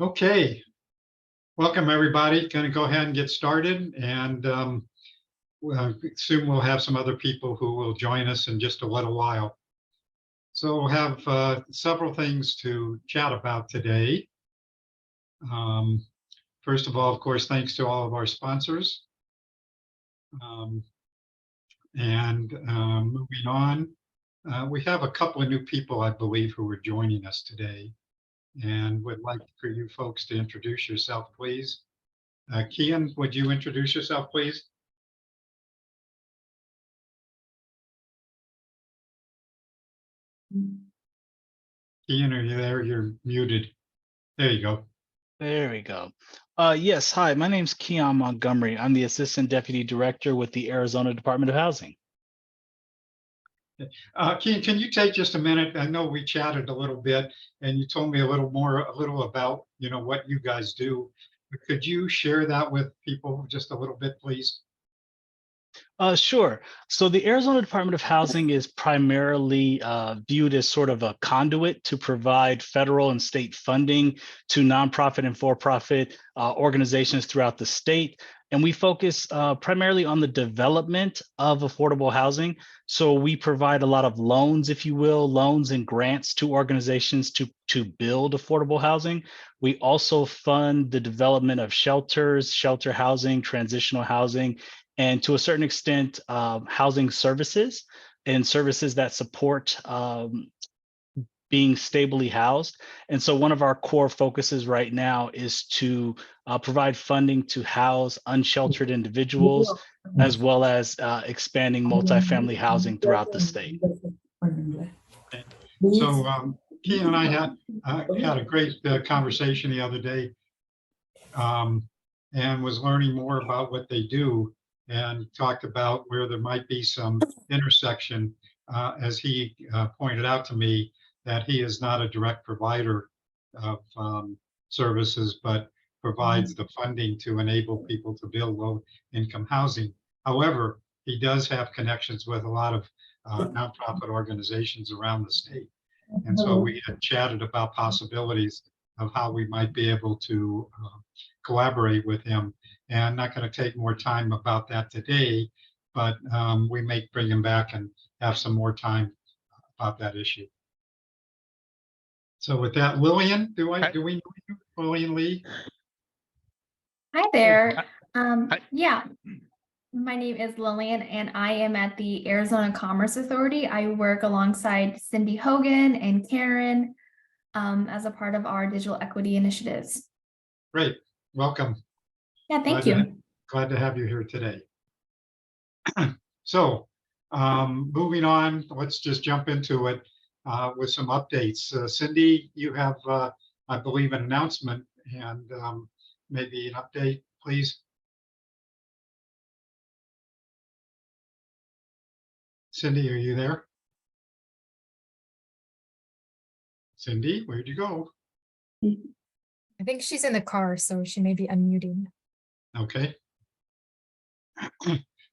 Okay, welcome everybody. Going to go ahead and get started, and soon we'll have some other people who will join us in just a little while. So we'll have several things to chat about today. First of all, of course, thanks to all of our sponsors. Moving on, we have a couple of new people, I believe, who are joining us today, and would like for you folks to introduce yourself, please. Kian, would you introduce yourself, please? Kian, are you there? You're muted. There you go. There we go. Yes, hi, my name's Keon Montgomery. I'm the Assistant Deputy Director with the Arizona Department of Housing. Kian, can you take just a minute? I know we chatted a little bit and you told me a little about, what you guys do. But could you share that with people just a little bit, please? Sure. So the Arizona Department of Housing is primarily viewed as sort of a conduit to provide federal and state funding to nonprofit and for-profit organizations throughout the state. And we focus primarily on the development of affordable housing. So we provide a lot of loans, if you will, loans and grants to organizations to build affordable housing. We also fund the development of shelters, shelter housing, transitional housing, and to a certain extent, housing services and services that support being stably housed. And so one of our core focuses right now is to provide funding to house unsheltered individuals, as well as expanding multifamily housing throughout the state. Okay. So Kean and I had a great conversation the other day and was learning more about what they do, and talked about where there might be some intersection, as he pointed out to me, that he is not a direct provider of services, but provides the funding to enable people to build low-income housing. However, he does have connections with a lot of nonprofit organizations around the state. And so we had chatted about possibilities of how we might be able to collaborate with him. And I'm not going to take more time about that today, but we may bring him back and have some more time about that issue. So with that, Lillian, do we know you? Lillian Lee? Hi there. Yeah, my name is Lillian and I am at the Arizona Commerce Authority. I work alongside Cindy Hogan and Karen as a part of our digital equity initiatives. Great, welcome. Yeah, thank you. Glad to have you here today. So moving on, let's just jump into it with some updates. Cindy, you have, I believe, an announcement and maybe an update, please. Cindy, are you there? Cindy, where'd you go? I think she's in the car, so she may be unmuting. Okay.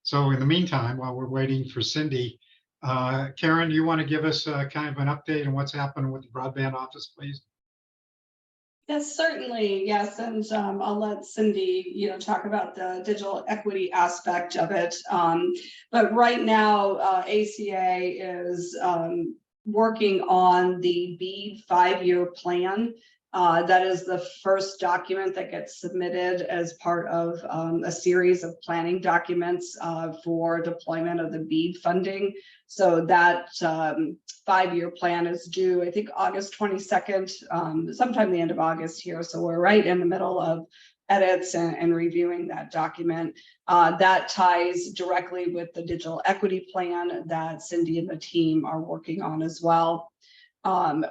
So in the meantime, while we're waiting for Cindy, Karen, you want to give us kind of an update on what's happening with the broadband office, please? Yes, certainly. Yes, and I'll let Cindy, talk about the digital equity aspect of it. But right now, ACA is working on the BEAD 5-year plan. That is the first document that gets submitted as part of a series of planning documents for deployment of the BEAD funding. So that 5-year plan is due, I think, August 22nd, sometime the end of August here. So we're right in the middle of edits and reviewing that document. That ties directly with the digital equity plan that Cindy and the team are working on as well.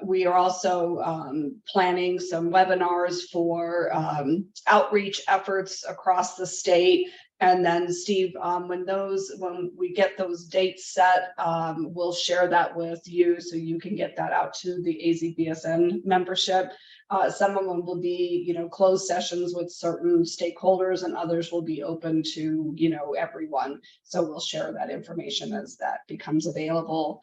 We are also planning some webinars for outreach efforts across the state. And then Steve, when we get those dates set, we'll share that with you so you can get that out to the AZBSN membership. Some of them will be, closed sessions with certain stakeholders, and others will be open to, everyone. So we'll share that information as that becomes available.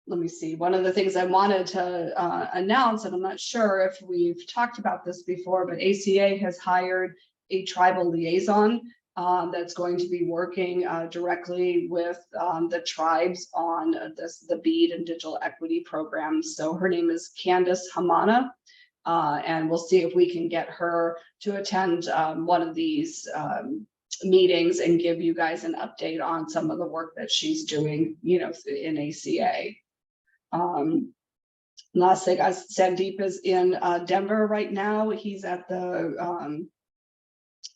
let me see, one of the things I wanted to announce, and I'm not sure if we've talked about this before, but ACA has hired a tribal liaison that's going to be working directly with the tribes on the BEAD and digital equity programs. So her name is Candace Hamana, and we'll see if we can get her to attend one of these meetings and give you guys an update on some of the work that she's doing, you know, in ACA. Last thing, Sandeep is in Denver right now. He's at the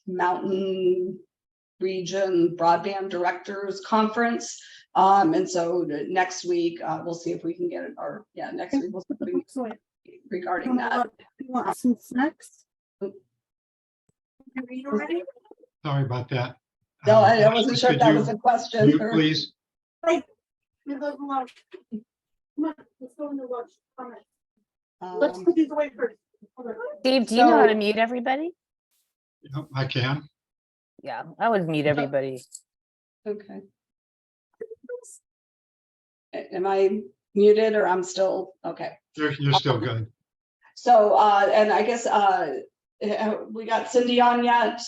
Mountain Region Broadband Directors Conference. And so next week, we'll see if we can get it, or yeah, next week we'll see regarding that. You want some snacks? Sorry about that. No, I wasn't sure if could that you was a question. mute, or- please? You go to lunch. Come on, let's go into lunch. Come on. Let's Um, put these away first. Okay. Dave, do you know how to So- mute everybody? Yep, I can. Yeah, I would mute everybody. Okay. Am I muted or I'm still, okay. You're still good. So, and I guess, we got Cindy on yet?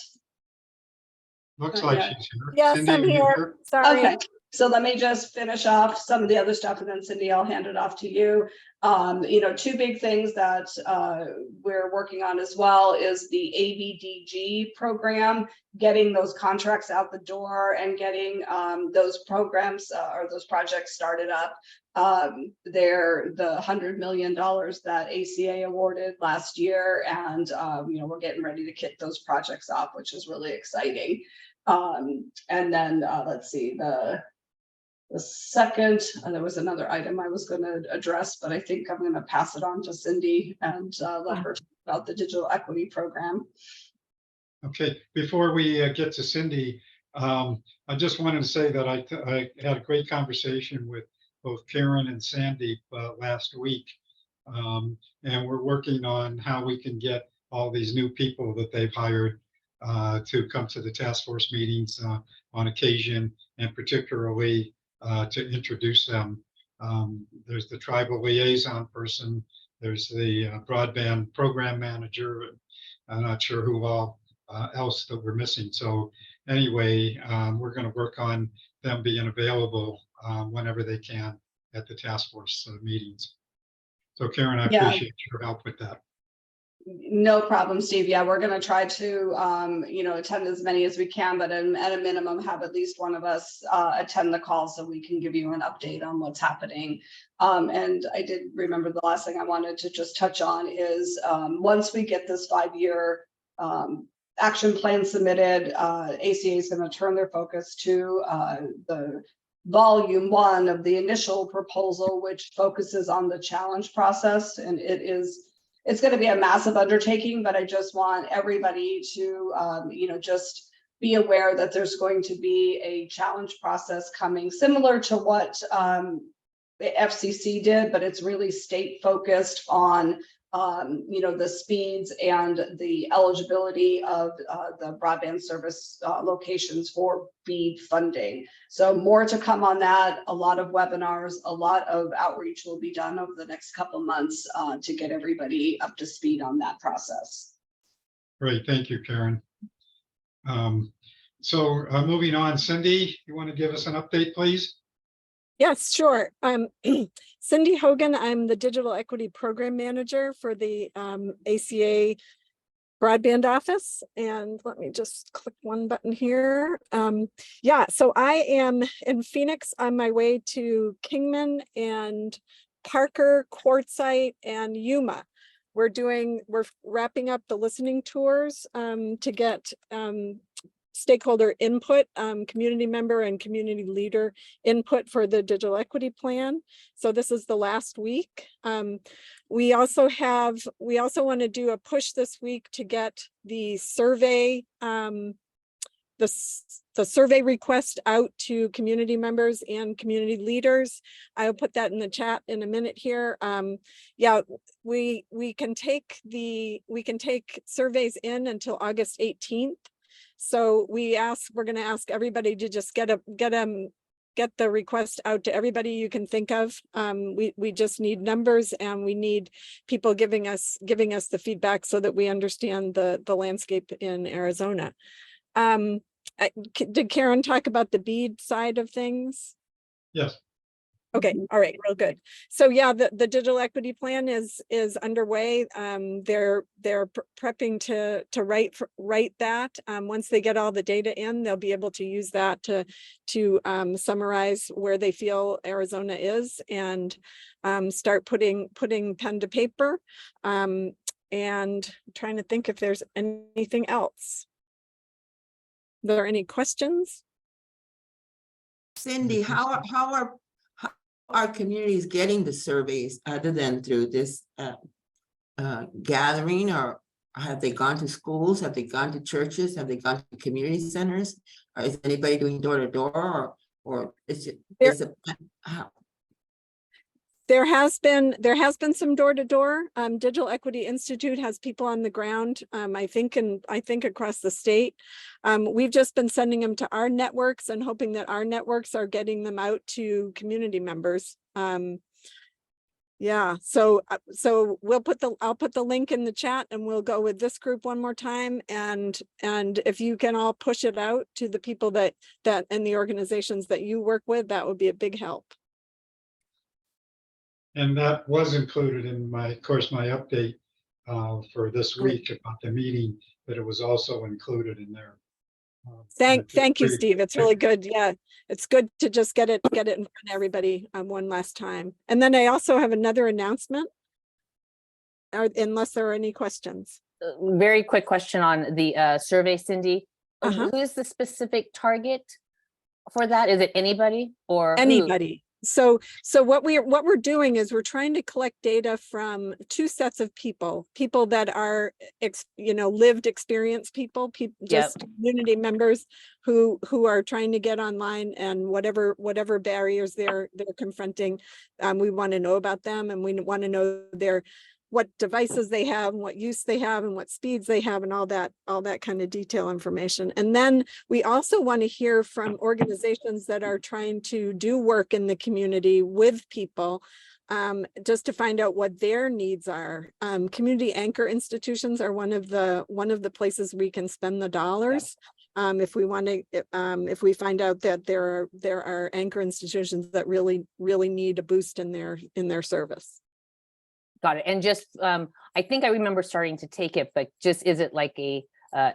Looks Not like yet. she's here. Yes, Cindy, I'm are you here. Sorry. Okay, so let me just finish off some of the other stuff and then Cindy, I'll hand it off to you. You know, two big things that we're working on as well is the ABDG program, getting those contracts out the door and getting those programs or those projects started up. They're the $100 million that ACA awarded last year, and you know, we're getting ready to kick those projects off, which is really exciting. And then let's see, the second, there was another item I was going to address, but I think I'm going to pass it on to Cindy and let her talk about the digital equity program. Okay, before we get to Cindy, I just wanted to say that I had a great conversation with both Karen and Sandy last week. And we're working on how we can get all these new people that they've hired to come to the task force meetings on occasion, and particularly to introduce them. There's the tribal liaison person, there's the broadband program manager. I'm not sure who all else that we're missing. So anyway, we're going to work on them being available whenever they can at the task force meetings. So Karen, I Yeah. appreciate your help with that. No problem, Steve. Yeah, we're going to try to, you know, attend as many as we can, but at a minimum, have at least one of us attend the call so we can give you an update on what's happening. And I did remember the last thing I wanted to just touch on is once we get this 5-year action plan submitted, ACA is going to turn their focus to the volume 1 of the initial proposal, which focuses on the challenge process. And it's going to be a massive undertaking, but I just want everybody to, you know, just be aware that there's going to be a challenge process coming, similar to what the FCC did, but it's really state focused on, you know, the speeds and the eligibility of the broadband service locations for BEAD funding. So more to come on that. A lot of webinars, a lot of outreach will be done over the next couple of months to get everybody up to speed on that process. Great, thank you, Karen. So moving on, Cindy, you want to give us an update, please? Yes, sure. I'm Cindy Hogan. I'm the Digital Equity Program Manager for the ACA Broadband Office. And let me just click one button here. Yeah, so I am in Phoenix on my way to Kingman and Parker, Quartzsite, and Yuma. We're wrapping up the listening tours to get stakeholder input, community member and community leader input for the digital equity plan. So this is the last week. We also want to do a push this week to get the survey, the survey request out to community members and community leaders. I'll put that in the chat in a minute here. Yeah, we can take surveys in until August 18th. So we're going to ask everybody to just get them the request out to everybody you can think of. We just need numbers, and we need people giving us the feedback so that we understand the landscape in Arizona. Did Karen talk about the bead side of things? Yes. Okay, all right, real good. So yeah, the digital equity plan is underway. They're prepping to write that. Once they get all the data in, they'll be able to use that to summarize where they feel Arizona is, and start putting pen to paper. And I'm trying to think if there's anything else. Are there any questions? Cindy, how are communities getting the surveys other than through this gathering, or have they gone to schools? Have they gone to churches? Have they gone to community centers? Or is anybody doing door to door, or is it, There has been some door to door. Digital Equity Institute has people on the ground. I think across the state. We've just been sending them to our networks and hoping that our networks are getting them out to community members. Yeah, so I'll put the link in the chat, and we'll go with this group one more time. And if you can all push it out to the people that and the organizations that you work with, that would be a big help. And that was included in my update for this week about the meeting, but it was also included in there. Thank you, Steve. It's really good. Yeah, it's good to just get it in front of everybody one last time. And then I also have another announcement, unless there are any questions. Very quick question on the survey, Cindy. Who is the specific target for that? Is it anybody or anybody? So what we're doing is we're trying to collect data from two sets of people that are, lived experience people, just community members who are trying to get online, and whatever barriers they're confronting, we want to know about them, and we want to know what devices they have, and what use they have, and what speeds they have, and all that kind of detail information. And then we also want to hear from organizations that are trying to do work in the community with people, just to find out what their needs are. Community anchor institutions are one of the places we can spend the dollars. If we want to, if we find out that there are anchor institutions that really need a boost in their service. Got it. And just, I think I remember starting to take it, but just, is it like a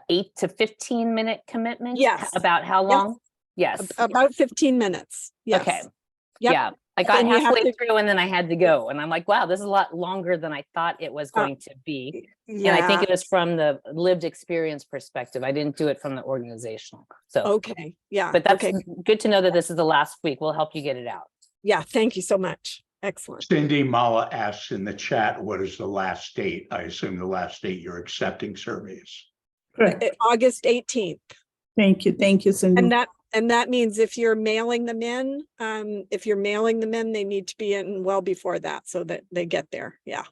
8 to 15 minute commitment? Yes. About how long? Yes. About 15 minutes. Yes. Okay. Yep. Yeah. I got And you have halfway to- through and then I had to go. And I'm like, wow, this is a lot longer than I thought it was going to be. Yeah. And I think it was from the lived experience perspective. I didn't do it from the organizational. So, okay. Yeah. but that's okay. good to know that this is the last week. We'll help you get it out. Yeah. Thank you so much. Excellent. Cindy Mala asks in the chat, what is the last date? I assume the last date you're accepting surveys. Correct. August 18th. Thank you, Cindy. And that means if you're mailing them in, they need to be in well before that so that they get there. Yeah.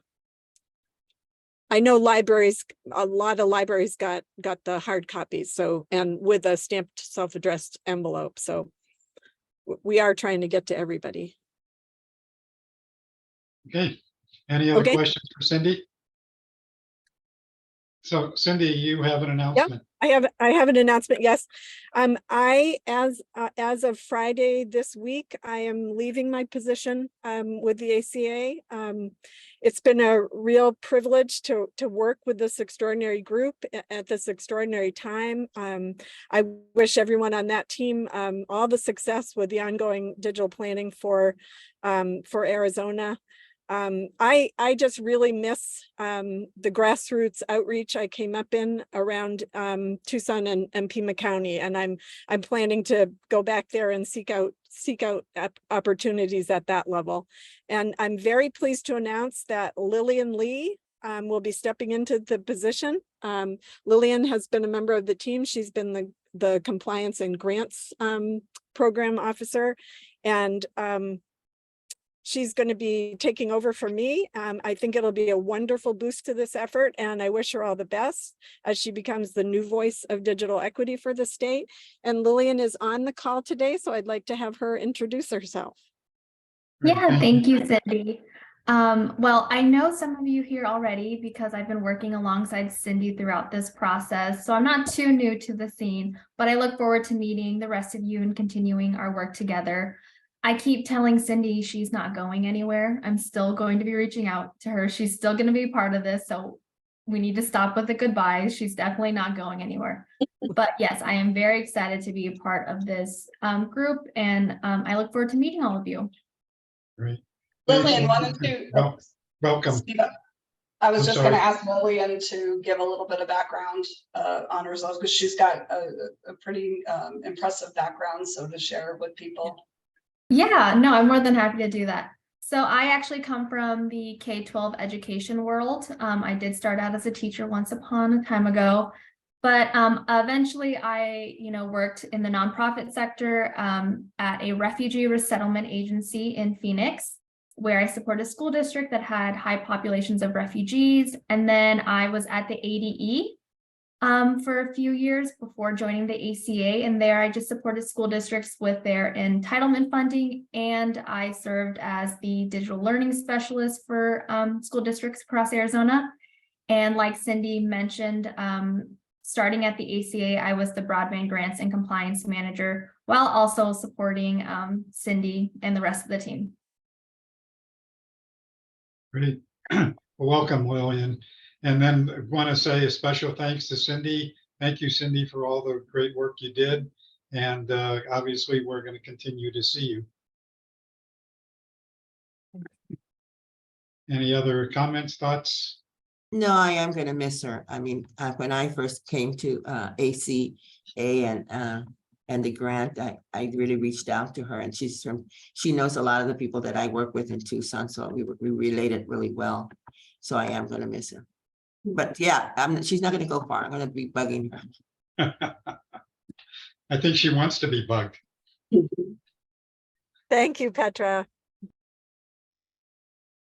I know a lot of libraries got the hard copies. So, and with a stamped self-addressed envelope. So we are trying to get to everybody. Okay. Any other questions for Cindy? So Cindy, you have an announcement. I have an announcement. Yes. As of Friday this week, I am leaving my position with the ACA. It's been a real privilege to work with this extraordinary group at this extraordinary time. I wish everyone on that team all the success with the ongoing digital planning for Arizona. I just really miss the grassroots outreach I came up in around Tucson and Pima County, and I'm planning to go back there and seek out opportunities at that level. And I'm very pleased to announce that Lillian Lee will be stepping into the position. Lillian has been a member of the team. She's been the compliance and grants program officer, and she's going to be taking over for me. I think it'll be a wonderful boost to this effort, and I wish her all the best as she becomes the new voice of digital equity for the state. And Lillian is on the call today, so I'd like to have her introduce herself. Yeah, thank you, Cindy. Well, I know some of you here already because I've been working alongside Cindy throughout this process, so I'm not too new to the scene, but I look forward to meeting the rest of you and continuing our work together. I keep telling Cindy she's not going anywhere. I'm still going to be reaching out to her. She's still going to be part of this, so we need to stop with the goodbyes. She's definitely not going anywhere. But yes, I am very excited to be a part of this group, and I look forward to meeting all of you. Great. Lillian wanted to. Welcome. I was I'm just going to sorry. ask Lillian to give a little bit of background on herself because she's got a pretty impressive background, so to share with people. Yeah, no, I'm more than happy to do that. So I actually come from the K-12 education world. I did start out as a teacher once upon a time ago, but eventually I, worked in the nonprofit sector at a refugee resettlement agency in Phoenix, where I supported a school district that had high populations of refugees. And then I was at the ADE for a few years before joining the ACA. And there I just supported school districts with their entitlement funding. And I served as the digital learning specialist for school districts across Arizona. And like Cindy mentioned, starting at the ACA, I was the broadband grants and compliance manager while also supporting Cindy and the rest of the team. Great. Well, welcome, Lillian. And then I want to say a special thanks to Cindy. Thank you, Cindy, for all the great work you did. And obviously, we're going to continue to see you. Any other comments, thoughts? No, I am gonna miss her. I mean, when I first came to ACA and the grant, I really reached out to her, and she knows a lot of the people that I work with in Tucson, so we related really well. So I am gonna miss her. But yeah, she's not gonna go far. I'm gonna be bugging her. I think she wants to be bugged. Thank you, Petra.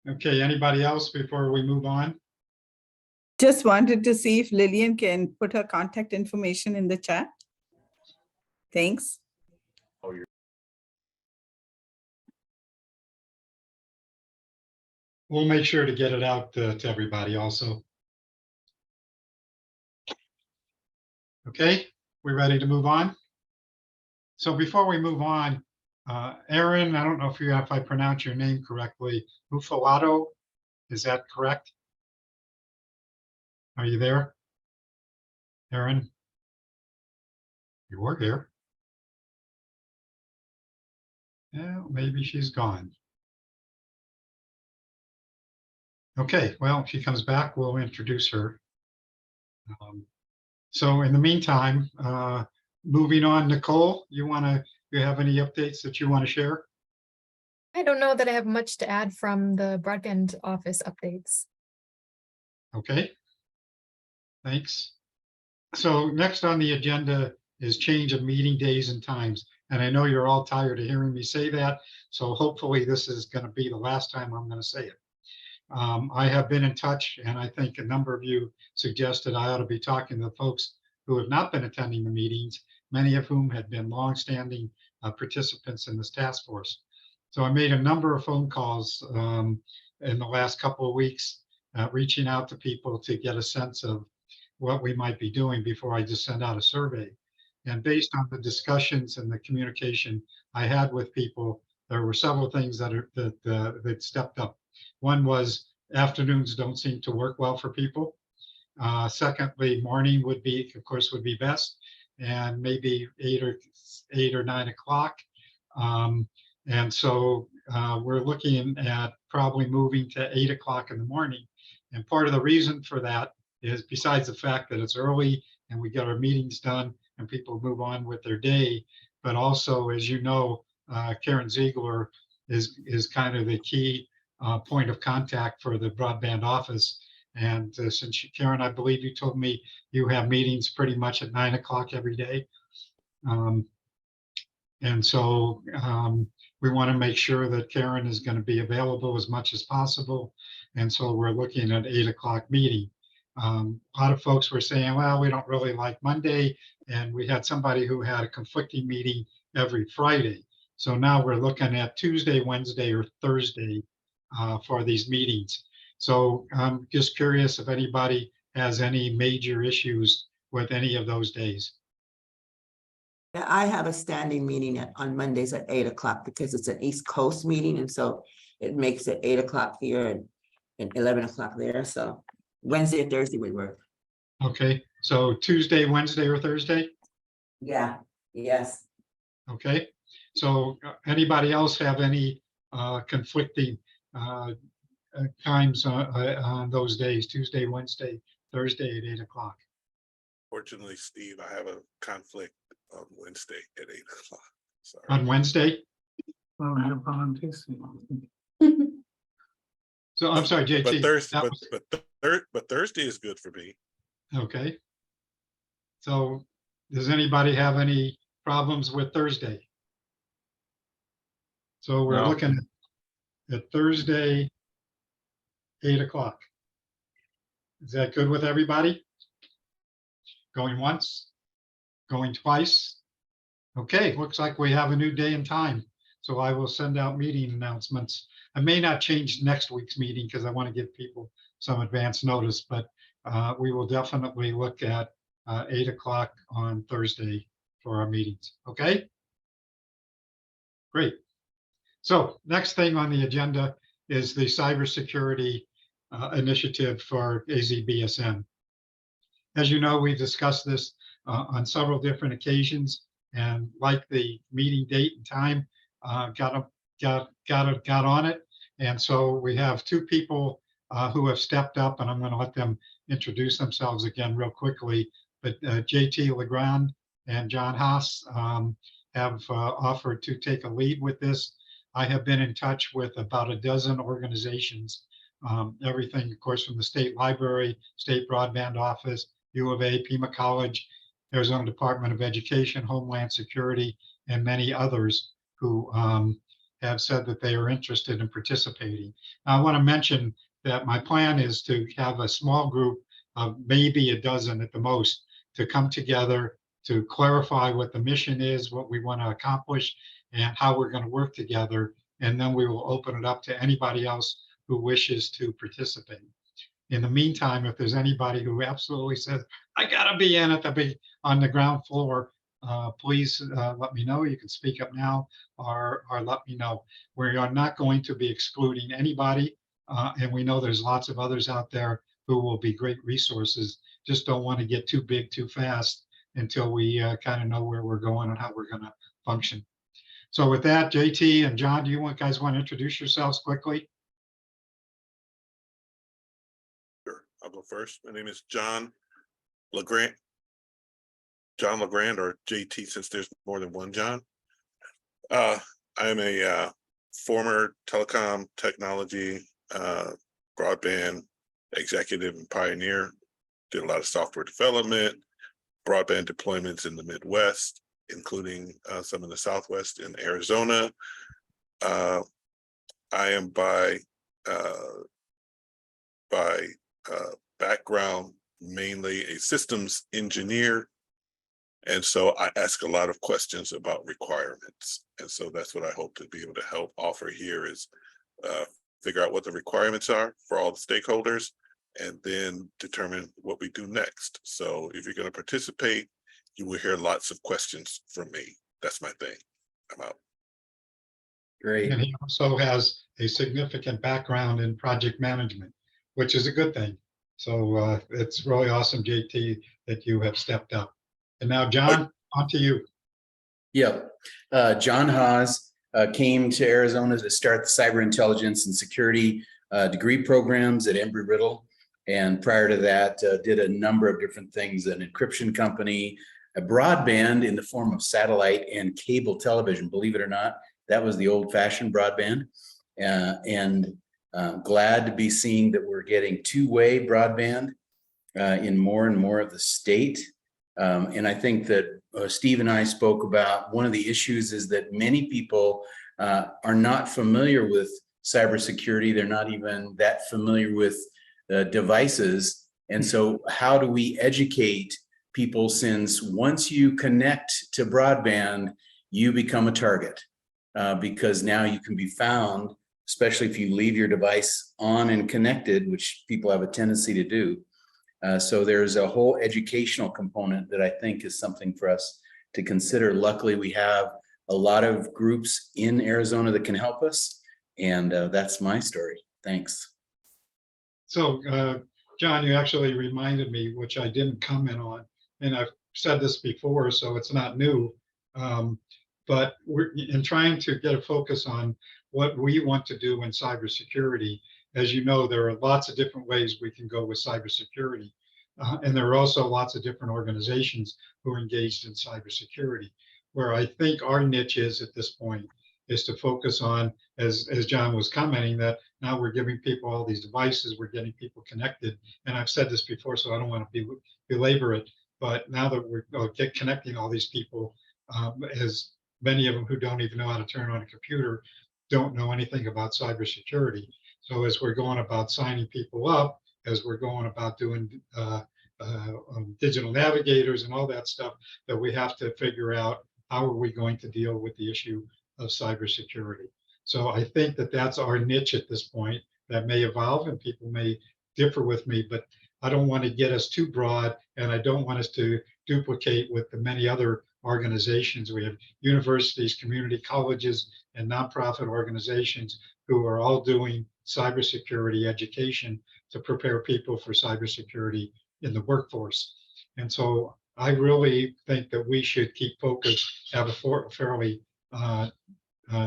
Okay, anybody else before we move on? Just wanted to see if Lillian can put her contact information in the chat. Thanks. We'll make sure to get it out to everybody also. Okay, we ready to move on? So before we move on, Erin, I don't know if I pronounce your name correctly, Ufalato, is that correct? Are you there? Erin? You were here. Yeah, maybe she's gone. Okay, well, if she comes back, we'll introduce her. So in the meantime, moving on, Nicole, you have any updates that you want to share? I don't know that I have much to add from the broadband office updates. Okay. Thanks. So next on the agenda is change of meeting days and times. And I know you're all tired of hearing me say that. So hopefully this is going to be the last time I'm going to say it. I have been in touch, and I think a number of you suggested I ought to be talking to the folks who have not been attending the meetings, many of whom had been longstanding participants in this task force. So I made a number of phone calls in the last couple of weeks, reaching out to people to get a sense of what we might be doing before I just send out a survey. And based on the discussions and the communication I had with people, there were several things that stepped up. One was afternoons don't seem to work well for people. Secondly, morning would be best, and maybe 8 or 9 o'clock. And so we're looking at probably moving to 8 o'clock in the morning. And part of the reason for that is, besides the fact that it's early and we get our meetings done and people move on with their day, but also, as you know, Karen Ziegler is kind of the key point of contact for the broadband office. And since Karen, I believe you told me you have meetings pretty much at 9 o'clock every day. And so we want to make sure that Karen is going to be available as much as possible. And so we're looking at 8 o'clock meeting. A lot of folks were saying, well, we don't really like Monday. And we had somebody who had a conflicting meeting every Friday. So now we're looking at Tuesday, Wednesday, or Thursday for these meetings. So I'm just curious if anybody has any major issues with any of those days. Yeah, I have a standing meeting on Mondays at 8 o'clock because it's an East Coast meeting. And so it makes it 8 o'clock here and 11 o'clock there. So Wednesday and Thursday would work. Okay, so Tuesday, Wednesday, or Thursday? Yeah, yes. Okay, so anybody else have any conflicting times on those days, Tuesday, Wednesday, Thursday at 8 o'clock? Fortunately, Steve, I have a conflict on Wednesday at 8 o'clock. Sorry. On Wednesday? Well, I have volunteers. So I'm sorry, JT. But Thursday, that was- but Thursday is good for me. Okay. So does anybody have any problems with Thursday? So we're No. looking at Thursday, 8 o'clock. Is that good with everybody? Going once? Going twice? Okay, looks like we have a new day and time. So I will send out meeting announcements. I may not change next week's meeting because I want to give people some advance notice, but we will definitely look at 8 o'clock on Thursday for our meetings. Okay? Great. So next thing on the agenda is the cybersecurity initiative for AZBSN. As you know, we discussed this on several different occasions, and like the meeting date and time, got on it. And so we have two people who have stepped up, and I'm going to let them introduce themselves again real quickly. But JT Legrand and John Haas have offered to take a lead with this. I have been in touch with about a dozen organizations, everything, of course, from the State Library, State Broadband Office, U of A, Pima College, Arizona Department of Education, Homeland Security, and many others who have said that they are interested in participating. Now, I want to mention that my plan is to have a small group of maybe a dozen at the most to come together to clarify what the mission is, what we want to accomplish, and how we're going to work together. And then we will open it up to anybody else who wishes to participate. In the meantime, if there's anybody who absolutely says, I gotta be in on the ground floor, please let me know. You can speak up now or let me know. We are not going to be excluding anybody. And we know there's lots of others out there who will be great resources. Just don't want to get too big too fast until we kind of know where we're going and how we're going to function. So with that, JT and John, do you guys want to introduce yourselves quickly? Sure, I'll go first. My name is John Legrand. John Legrand, or JT, since there's more than one John. I am a former telecom technology broadband executive and pioneer. Did a lot of software development, broadband deployments in the Midwest, including some in the Southwest in Arizona. I am by background mainly a systems engineer. And so I ask a lot of questions about requirements. And so that's what I hope to be able to help offer here is figure out what the requirements are for all the stakeholders and then determine what we do next. So if you're going to participate, you will hear lots of questions from me. That's my thing. I'm out. Great. And he also has a significant background in project management, which is a good thing. So it's really awesome, JT, that you have stepped up. And now, John, on to you. Yep. John Haas came to Arizona to start the cyber intelligence and security degree programs at Embry-Riddle. And prior to that, did a number of different things, an encryption company, a broadband in the form of satellite and cable television. Believe it or not, that was the old-fashioned broadband. Glad to be seeing that we're getting two-way broadband in more and more of the state. And I think that Steve and I spoke about, one of the issues is that many people are not familiar with cybersecurity. They're not even that familiar with devices. And so how do we educate people, since once you connect to broadband, you become a target because now you can be found, especially if you leave your device on and connected, which people have a tendency to do. So there's a whole educational component that I think is something for us to consider. Luckily, we have a lot of groups in Arizona that can help us. And that's my story. Thanks. So, John, you actually reminded me, which I didn't comment on, and I've said this before, so it's not new. But we're in trying to get a focus on what we want to do in cybersecurity. As you know, there are lots of different ways we can go with cybersecurity. And there are also lots of different organizations who are engaged in cybersecurity. Where I think our niche is at this point is to focus on, as John was commenting, that now we're giving people all these devices, we're getting people connected. And I've said this before, so I don't want to belabor it, but now that we're connecting all these people, as many of them who don't even know how to turn on a computer, don't know anything about cybersecurity. So as we're going about signing people up, as we're going about doing digital navigators and all that stuff, that we have to figure out how are we going to deal with the issue of cybersecurity. So I think that that's our niche at this point. That may evolve and people may differ with me, but I don't want to get us too broad, and I don't want us to duplicate with the many other organizations. We have universities, community colleges, and nonprofit organizations who are all doing cybersecurity education to prepare people for cybersecurity in the workforce. And so I really think that we should keep focused, have a fairly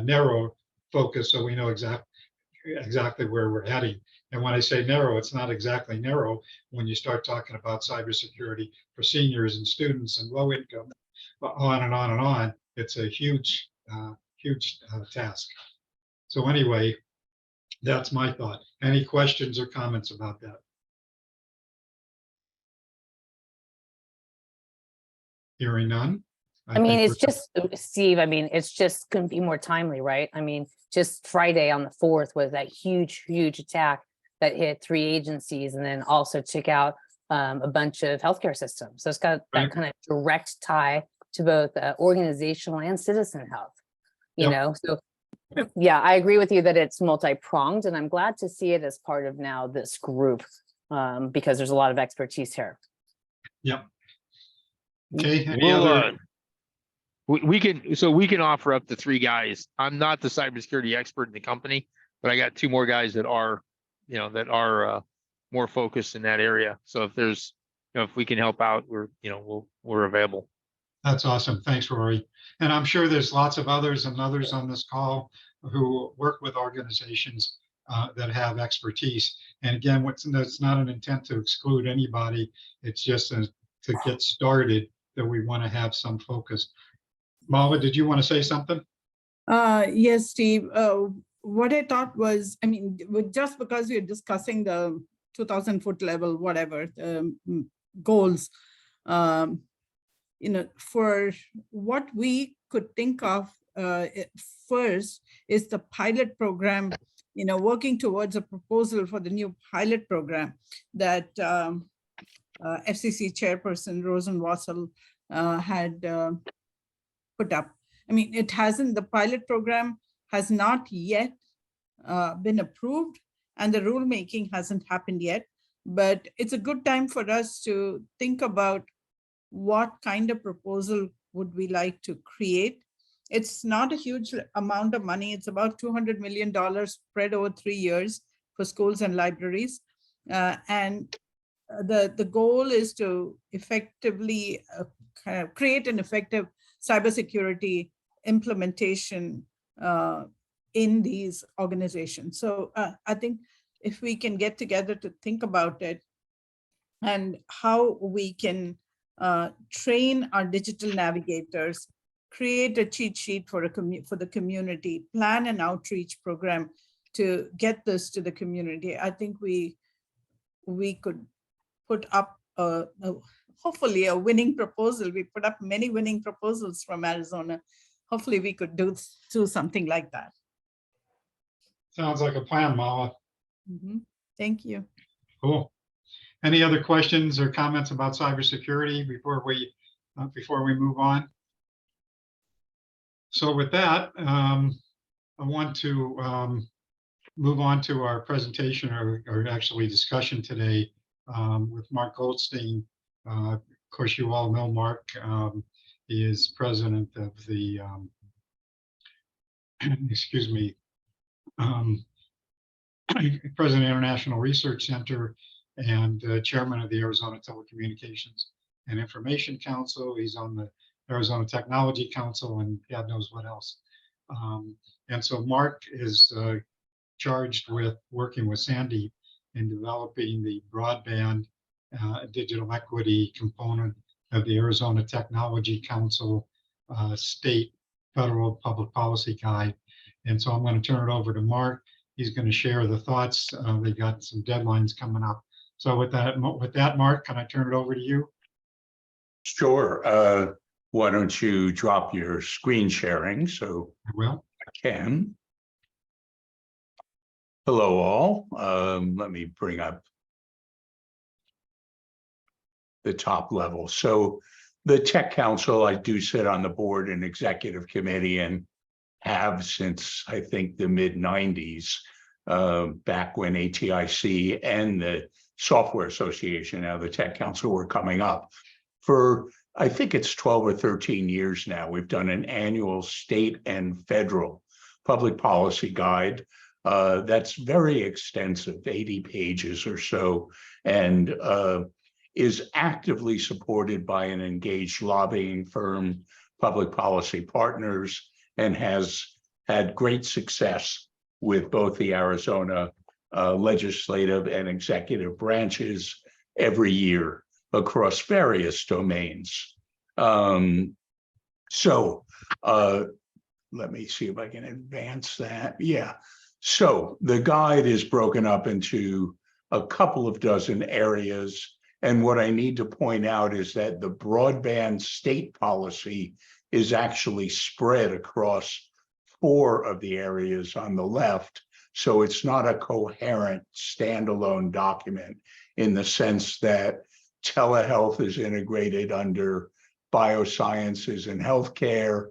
narrow focus, so we know exactly where we're heading. And when I say narrow, it's not exactly narrow when you start talking about cybersecurity for seniors and students and low income, on and on and on. It's a huge task. So anyway, that's my thought. Any questions or comments about that? Hearing none. I mean, think it's just, Steve, I mean, it's just couldn't be more timely, right? I mean, just Friday on the 4th was that huge attack that hit 3 agencies and then also took out a bunch of healthcare systems. So it's got that kind of direct tie to both organizational and citizen health, you know? So yeah, I agree with you that it's multi-pronged, and I'm glad to see it as part of now this group because there's a lot of expertise here. Yep. Okay. Any We'll, other? we can offer up to 3 guys. I'm not the cybersecurity expert in the company, but I got 2 more guys that are, more focused in that area. So if there's, if we can help out, we're available. That's awesome. Thanks, Rory. And I'm sure there's lots of others on this call who work with organizations that have expertise. And again, that's not an intent to exclude anybody. It's just to get started that we want to have some focus. Mala, did you want to say something? Yes, Steve. What I thought was, I mean, just because we're discussing the 2,000-foot level, whatever, goals, for what we could think of first is the pilot program, working towards a proposal for the new pilot program that FCC chairperson Rosen Wassel had put up. I mean, the pilot program has not yet been approved and the rulemaking hasn't happened yet, but it's a good time for us to think about what kind of proposal would we like to create. It's not a huge amount of money. It's about $200 million spread over 3 years for schools and libraries. And the goal is to effectively kind of create an effective cybersecurity implementation in these organizations. So I think if we can get together to think about it and how we can train our digital navigators, create a cheat sheet for the community, plan an outreach program to get this to the community, I think we could put up a hopefully a winning proposal. We put up many winning proposals from Arizona. Hopefully we could do something like that. Sounds like a plan, Mala. Thank you. Cool. Any other questions or comments about cybersecurity before we move on? So with that, I want to move on to our presentation or actually discussion today with Mark Goldstein. Of course, you all know Mark. He is president of the, excuse me, President International Research Center and chairman of the Arizona Telecommunications and Information Council. He's on the Arizona Technology Council and God knows what else. And so Mark is charged with working with Sandy in developing the broadband digital equity component of the Arizona Technology Council state federal public policy guide. And so I'm going to turn it over to Mark. He's going to share the thoughts. They got some deadlines coming up. So with that, Mark, can I turn it over to you? Sure. Why don't you drop your screen sharing so I will. I can. Hello, all. Let me bring up the top level. So the Tech Council, I do sit on the board and executive committee and have since I think the mid-90s, back when ATIC and the Software Association, now the Tech Council, were coming up. For I think it's 12 or 13 years now, we've done an annual state and federal public policy guide that's very extensive, 80 pages or so, and is actively supported by an engaged lobbying firm, public policy partners, and has had great success with both the Arizona legislative and executive branches every year across various domains. Let me see if I can advance that. Yeah. So the guide is broken up into a couple of dozen areas. And what I need to point out is that the broadband state policy is actually spread across 4 of the areas on the left. So it's not a coherent standalone document in the sense that telehealth is integrated under biosciences and healthcare.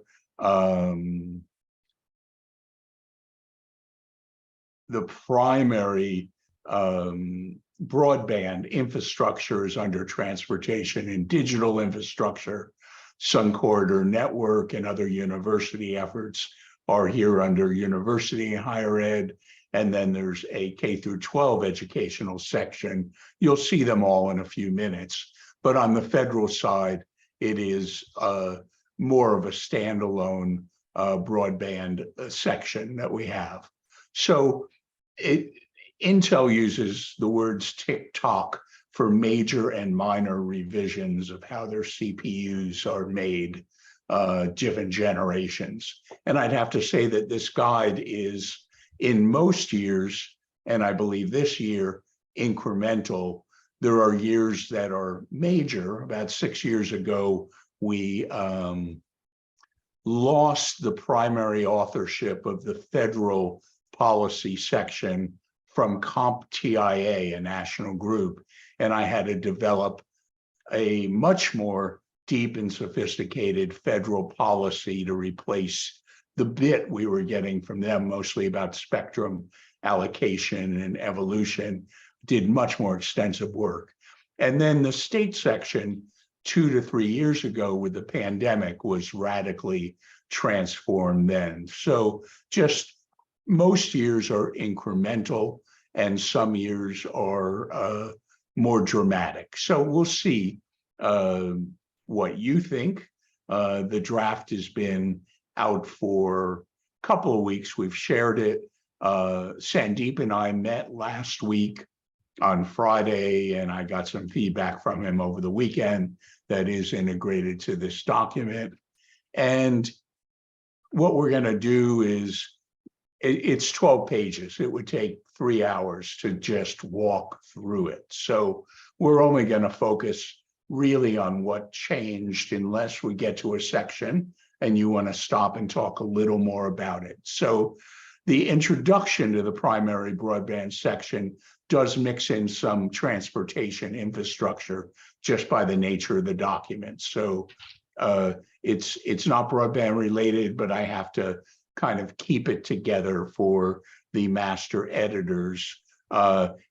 The primary broadband infrastructure is under transportation and digital infrastructure. Sun Corridor Network and other university efforts are here under university and higher ed. And then there's a K through 12 educational section. You'll see them all in a few minutes. But on the federal side, it is more of a standalone broadband section that we have. So Intel uses the words tick-tock for major and minor revisions of how their CPUs are made, different generations. And I'd have to say that this guide is, in most years, and I believe this year, incremental. There are years that are major. About 6 years ago, we lost the primary authorship of the federal policy section from CompTIA, a national group, and I had to develop a much more deep and sophisticated federal policy to replace the bit we were getting from them, mostly about spectrum allocation and evolution. Did much more extensive work. And then the state section 2 to 3 years ago with the pandemic was radically transformed then. So just most years are incremental and some years are more dramatic. So we'll see what you think. The draft has been out for a couple of weeks. We've shared it. Sandeep and I met last week on Friday, and I got some feedback from him over the weekend that is integrated to this document. And what we're going to do is, it's 12 pages. It would take 3 hours to just walk through it. So we're only going to focus really on what changed unless we get to a section and you want to stop and talk a little more about it. So the introduction to the primary broadband section does mix in some transportation infrastructure just by the nature of the document. So it's not broadband related, but I have to kind of keep it together for the master editors.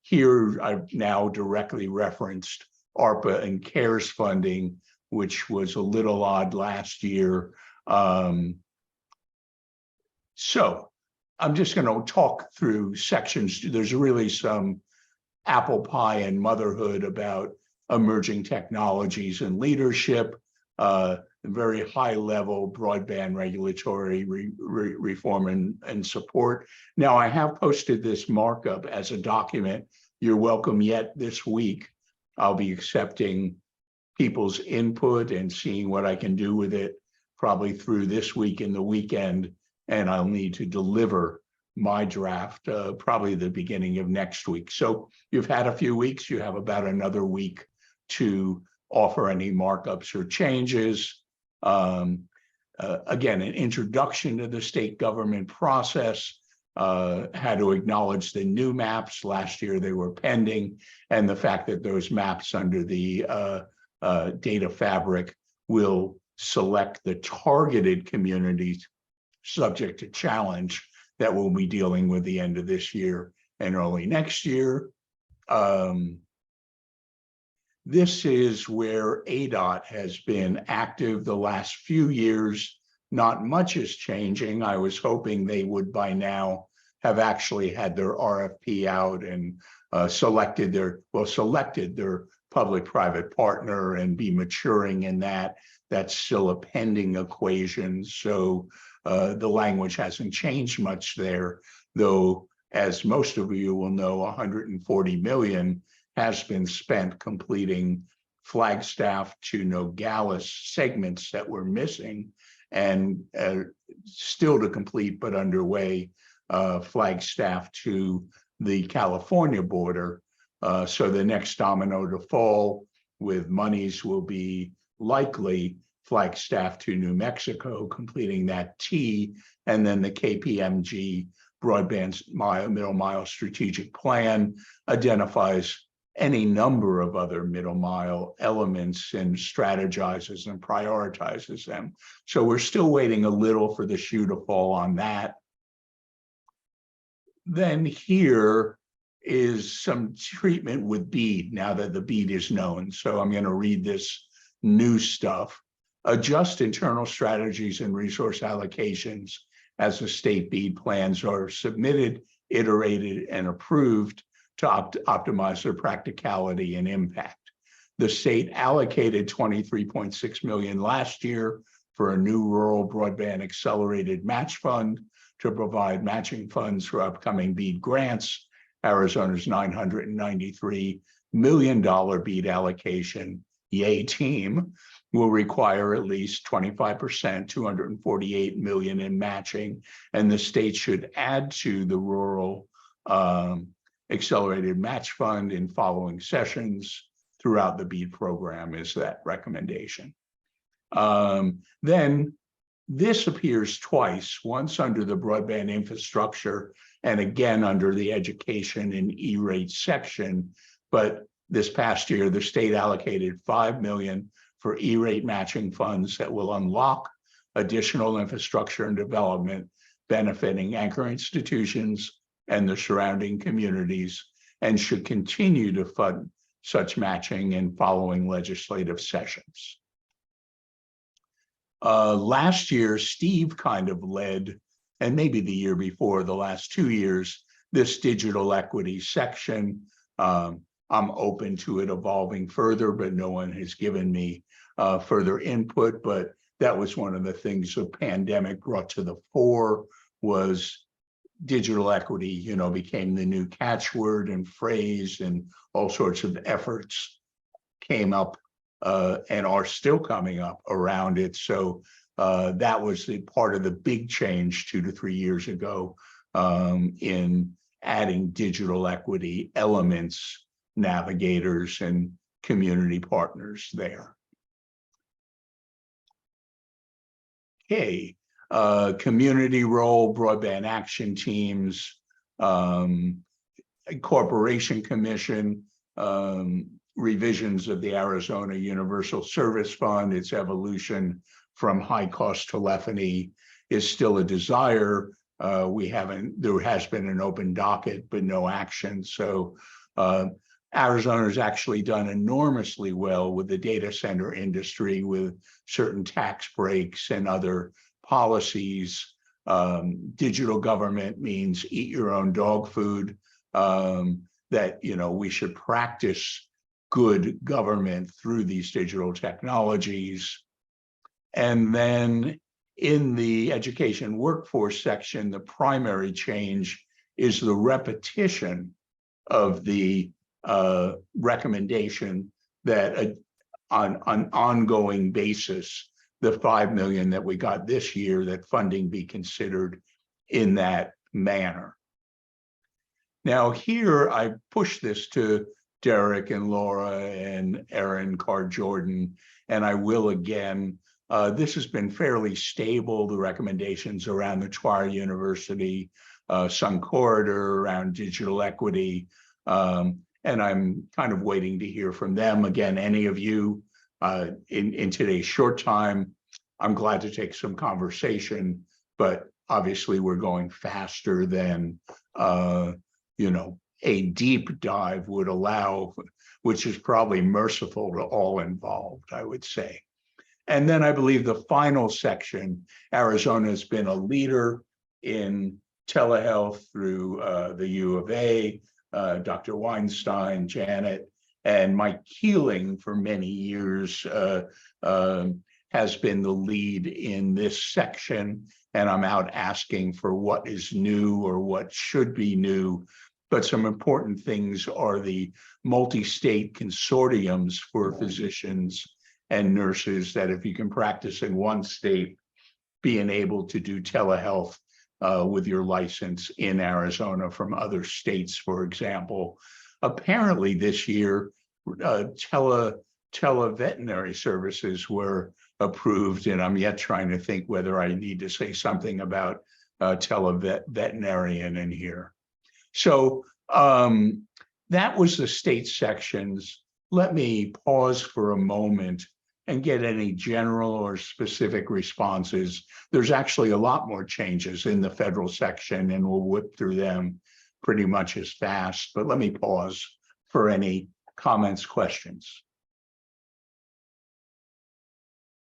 Here I've now directly referenced ARPA and CARES funding, which was a little odd last year. So I'm just going to talk through sections. There's really some apple pie and motherhood about emerging technologies and leadership, very high level broadband regulatory reform and support. Now I have posted this markup as a document. You're welcome yet this week. I'll be accepting people's input and seeing what I can do with it probably through this week and the weekend. And I'll need to deliver my draft probably the beginning of next week. So you've had a few weeks, you have about another week to offer any markups or changes. Again, an introduction to the state government process, had to acknowledge the new maps. Last year they were pending, and the fact that those maps under the data fabric will select the targeted communities subject to challenge that we'll be dealing with the end of this year and early next year. This is where ADOT has been active the last few years. Not much is changing. I was hoping they would by now have actually had their RFP out and selected their public-private partner and be maturing in that. That's still a pending equation. So the language hasn't changed much there, though, as most of you will know, 140 million has been spent completing Flagstaff to Nogales segments that were missing, and still to complete but underway Flagstaff to the California border. So the next domino to fall with monies will be likely Flagstaff to New Mexico, completing that T, and then the KPMG broadband middle mile strategic plan identifies any number of other middle mile elements and strategizes and prioritizes them. So we're still waiting a little for the shoe to fall on that. Then here is some treatment with BEAD now that the BEAD is known. So I'm going to read this new stuff. Adjust internal strategies and resource allocations as the state BEAD plans are submitted, iterated, and approved to optimize their practicality and impact. The state allocated $23.6 million last year for a new rural broadband accelerated match fund to provide matching funds for upcoming BEAD grants. Arizona's $993 million BEAD allocation, yay team, will require at least 25%, 248 million in matching, and the state should add to the rural accelerated match fund in following sessions throughout the BEAD program is that recommendation. Then this appears twice, once under the broadband infrastructure and again under the education and E-rate section. But this past year, the state allocated $5 million for E-rate matching funds that will unlock additional infrastructure and development benefiting anchor institutions and the surrounding communities, and should continue to fund such matching in following legislative sessions. Last year, Steve kind of led, and maybe the year before, the last 2 years, this digital equity section. I'm open to it evolving further, but no one has given me further input. But that was one of the things the pandemic brought to the fore, was digital equity, became the new catchword and phrase, and all sorts of efforts came up and are still coming up around it. So that was the part of the big change 2 to 3 years ago in adding digital equity elements, navigators, and community partners there. Okay, community role, broadband action teams, corporation commission, revisions of the Arizona Universal Service Fund, its evolution from high-cost telephony is still a desire. There has been an open docket, but no action. So Arizona's actually done enormously well with the data center industry with certain tax breaks and other policies. Digital government means eat your own dog food, that, we should practice good government through these digital technologies. And then in the education workforce section, the primary change is the repetition of the recommendation that on an ongoing basis, the 5 million that we got this year, that funding be considered in that manner. Now here I push this to Derek and Laura and Erin Carr-Jordan, and I will again. This has been fairly stable, the recommendations around the Twire University, Sun Corridor, around digital equity, and I'm kind of waiting to hear from them. Again, any of you in today's short time, I'm glad to take some conversation, but obviously we're going faster than a deep dive would allow, which is probably merciful to all involved, I would say. And then I believe the final section, Arizona has been a leader in telehealth through the U of A, Dr. Weinstein, Janet, and Mike Keeling for many years has been the lead in this section. And I'm out asking for what is new or what should be new. But some important things are the multi-state consortiums for physicians and nurses, that if you can practice in one state, being able to do telehealth with your license in Arizona from other states, for example. Apparently this year, televeterinary services were approved, and I'm yet trying to think whether I need to say something about televeterinarian in here. So that was the state sections. Let me pause for a moment and get any general or specific responses. There's actually a lot more changes in the federal section, and we'll whip through them pretty much as fast, but let me pause for any comments, questions.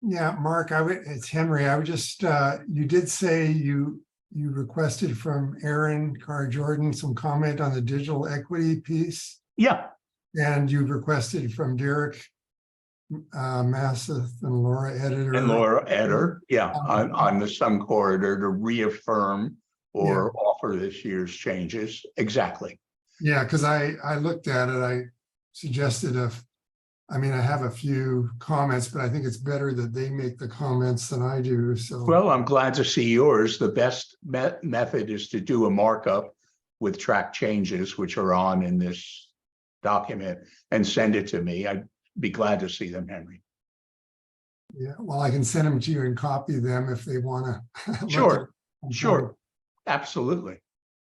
Yeah, Mark, it's Henry. I would just, you did say you requested from Erin Carr-Jordan some comment on the digital equity piece. Yeah. And you requested from Derek Masseth and Laura Eder. Yeah, on the Sun Corridor to reaffirm or offer this year's changes. Exactly. Yeah, because I looked at it, I suggested I have a few comments, but I think it's better that they make the comments than I do. So, well, I'm glad to see yours. The best method is to do a markup with track changes, which are on in this document, and send it to me. I'd be glad to see them, Henry. Yeah, well, I can send them to you and copy them if they want to. Sure, absolutely.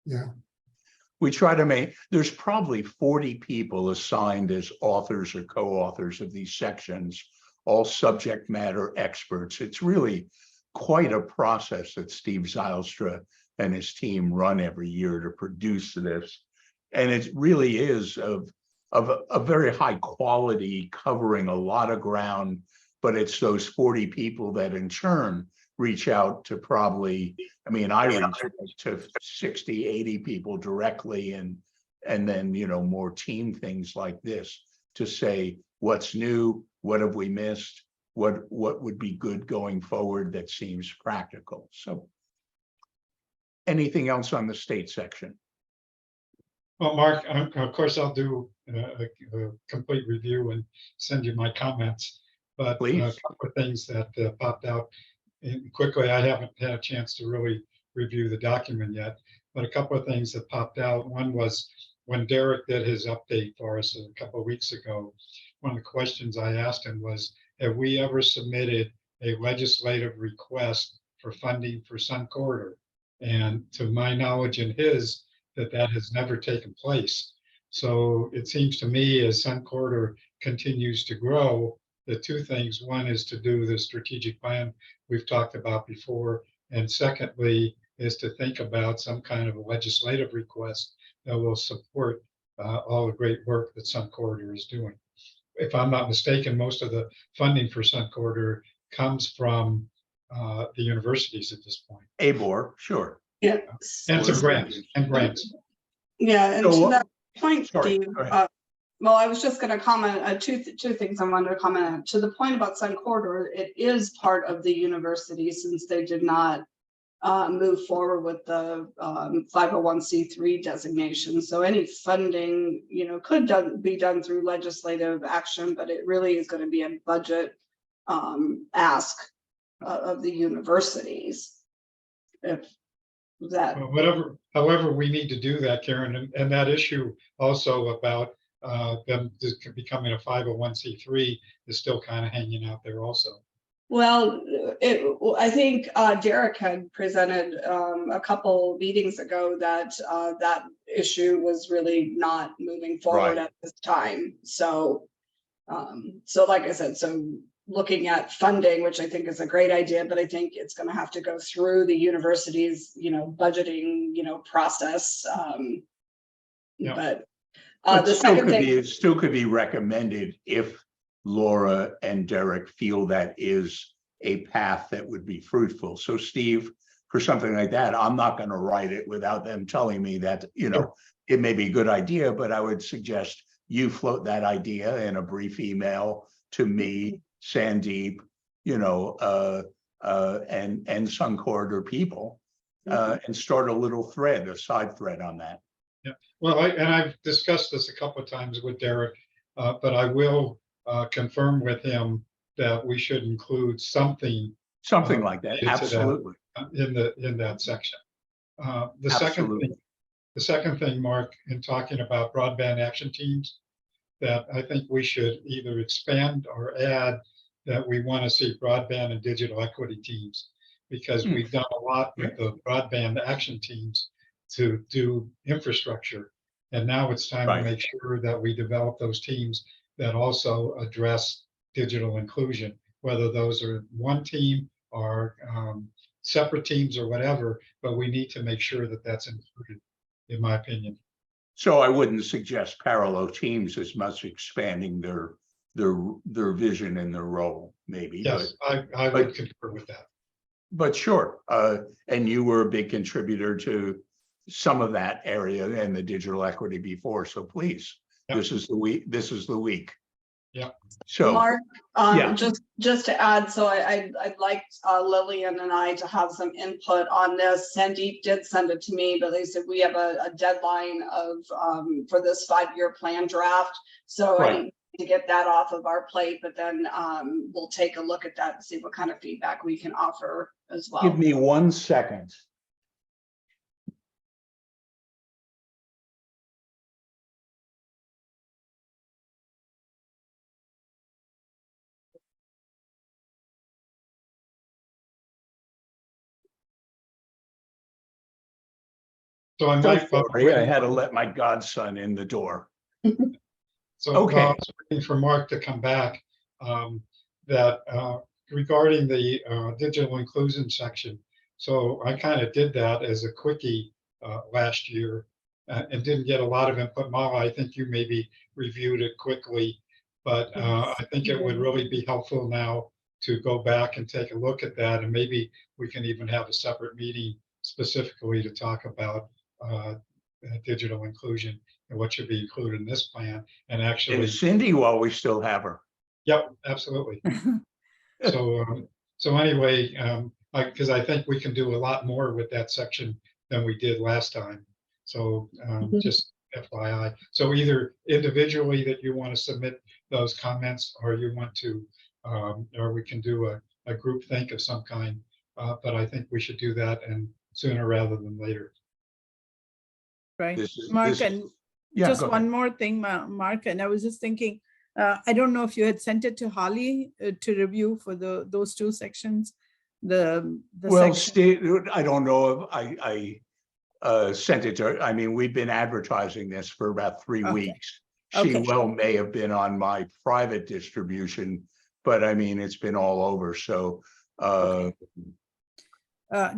Yeah. We try to make, there's probably 40 people assigned as authors or co-authors of these sections, all subject matter experts. It's really quite a process that Steve Zylstra and his team run every year to produce this. And it really is of a very high quality, covering a lot of ground, but it's those 40 people that in turn reach out to probably, I reach out to 60, 80 people directly, and then, more team things like this to say, what's new, what have we missed, what would be good going forward that seems practical. So anything else on the state section? Well, Mark, of course, I'll do a complete review and send you my comments, but a couple of things that popped out. And quickly, I haven't had a chance to really review the document yet, but a couple of things that popped out. One was when Derek did his update for us a couple of weeks ago, one of the questions I asked him was, have we ever submitted a legislative request for funding for Sun Corridor? And to my knowledge and his, that has never taken place. So it seems to me as Sun Corridor continues to grow, the two things, one is to do the strategic plan we've talked about before. And secondly, is to think about some kind of a legislative request that will support all the great work that Sun Corridor is doing. If I'm not mistaken, most of the funding for Sun Corridor comes from the universities at this point. ABOR, sure. Yeah. And some grants, Yeah, and So to that point, sorry, Steve, go ahead. well, I was just going to comment, two things I wanted to comment on. To the point about Sun Corridor, it is part of the university since they did not move forward with the 501c3 designation. So any funding, could be done through legislative action, but it really is going to be a budget ask of the universities. If that. Well, however we need to do that, Karen, and that issue also about them becoming a 501c3 is still kind of hanging out there also. Well, I think Derek had presented a couple meetings ago that that issue was really not moving forward at this time. So, like I said, so looking at funding, which I think is a great idea, but I think it's going to have to go through the university's, budgeting, process. But the second thing, it still could be recommended if Laura and Derek feel that is a path that would be fruitful. So Steve, for something like that, I'm not going to write it without them telling me that, it may be a good idea, but I would suggest you float that idea in a brief email to me, Sandeep, and Sun Corridor people, and start a little thread, a side thread on that. Yeah, well, I've discussed this a couple of times with Derek, but I will confirm with him that we should include something Like that. Absolutely. In that section. The second thing, Mark, in talking about broadband action teams, that I think we should either expand or add that we want to see broadband and digital equity teams, because we've done a lot with the broadband action teams to do infrastructure. And now it's time to make sure that we develop those teams that also address digital inclusion, whether those are one team or separate teams or whatever, but we need to make sure that that's included, in my opinion. So I wouldn't suggest parallel teams as much expanding their vision and their role, maybe. Yes, I would concur with that. But sure, and you were a big contributor to some of that area and the digital equity before. So please, this is the week. Yeah. So Mark, just to add, so I'd like Lillian and I to have some input on this. Sandeep did send it to me, but they said we have a deadline of for this 5-year plan draft. So I need to get that off of our plate, but then we'll take a look at that and see what kind of feedback we can offer as well. Give me 1 second. So I had to let my godson in the door. So I was waiting for Mark to come back, that regarding the digital inclusion section. So I kind of did that as a quickie last year and didn't get a lot of input. Mala, I think you maybe reviewed it quickly, but I think it would really be helpful now to go back and take a look at that. And maybe we can even have a separate meeting specifically to talk about digital inclusion and what should be included in this plan. And actually, And Cindy, while we still have her. Yep, absolutely. So anyway, because I think we can do a lot more with that section than we did last time. So just FYI. So either individually that you want to submit those comments, or you want to, or we can do a group think of some kind. But I think we should do that, and sooner rather than later. Right, Mark, and just one more thing, Mark, and I was just thinking, I don't know if you had sent it to Holly to review for those two sections. The Well, section. I don't know if I sent it to her. I mean, we've been advertising this for about 3 Okay. weeks. She Okay. well may have been on my private distribution, but I mean, it's been all over. So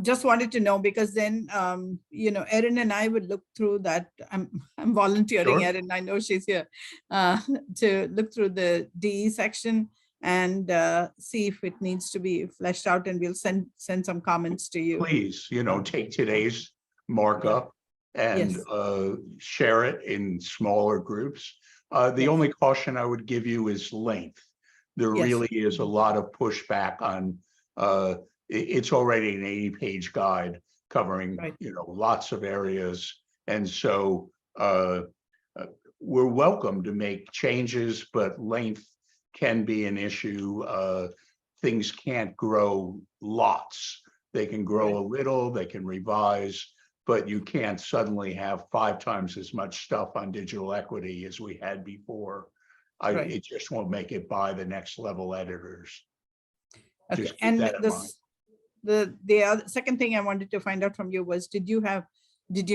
Just wanted to know, because then, Erin and I would look through that. I'm volunteering Sure. Erin, I know she's here, to look through the DE section and see if it needs to be fleshed out, and we'll send some comments to you. please, take today's markup and Yes. share it in smaller groups. The only caution I would give you is length. There Yes. really is a lot of pushback on, it's already an 80-page guide covering, lots of areas. And so we're welcome to make changes, but length can be an issue. Things can't grow lots. They can grow a little, they can revise, but you can't suddenly have 5 times as much stuff on digital equity as we had before. It just won't make it by the next level editors. Okay. Just keep And that in mind. the other, second thing I wanted to find out from you was, did you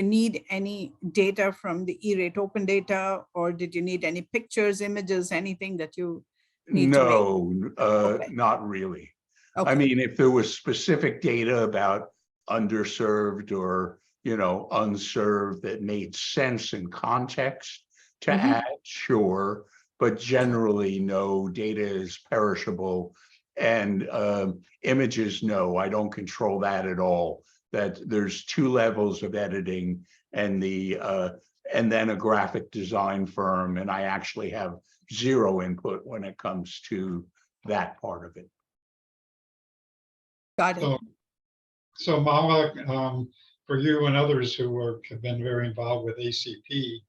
need any data from the E-rate open data, or did you need any pictures, images, anything that you need to make? Not really. Okay. I mean, if there was specific data about underserved or, unserved that made sense in context to add, sure, but generally no, data is perishable. And images, no, I don't control that at all. That there's 2 levels of editing, and then a graphic design firm, and I actually have 0 input when it comes to that part of it. Got it. So Mala, for you and others who have been very involved with ACP,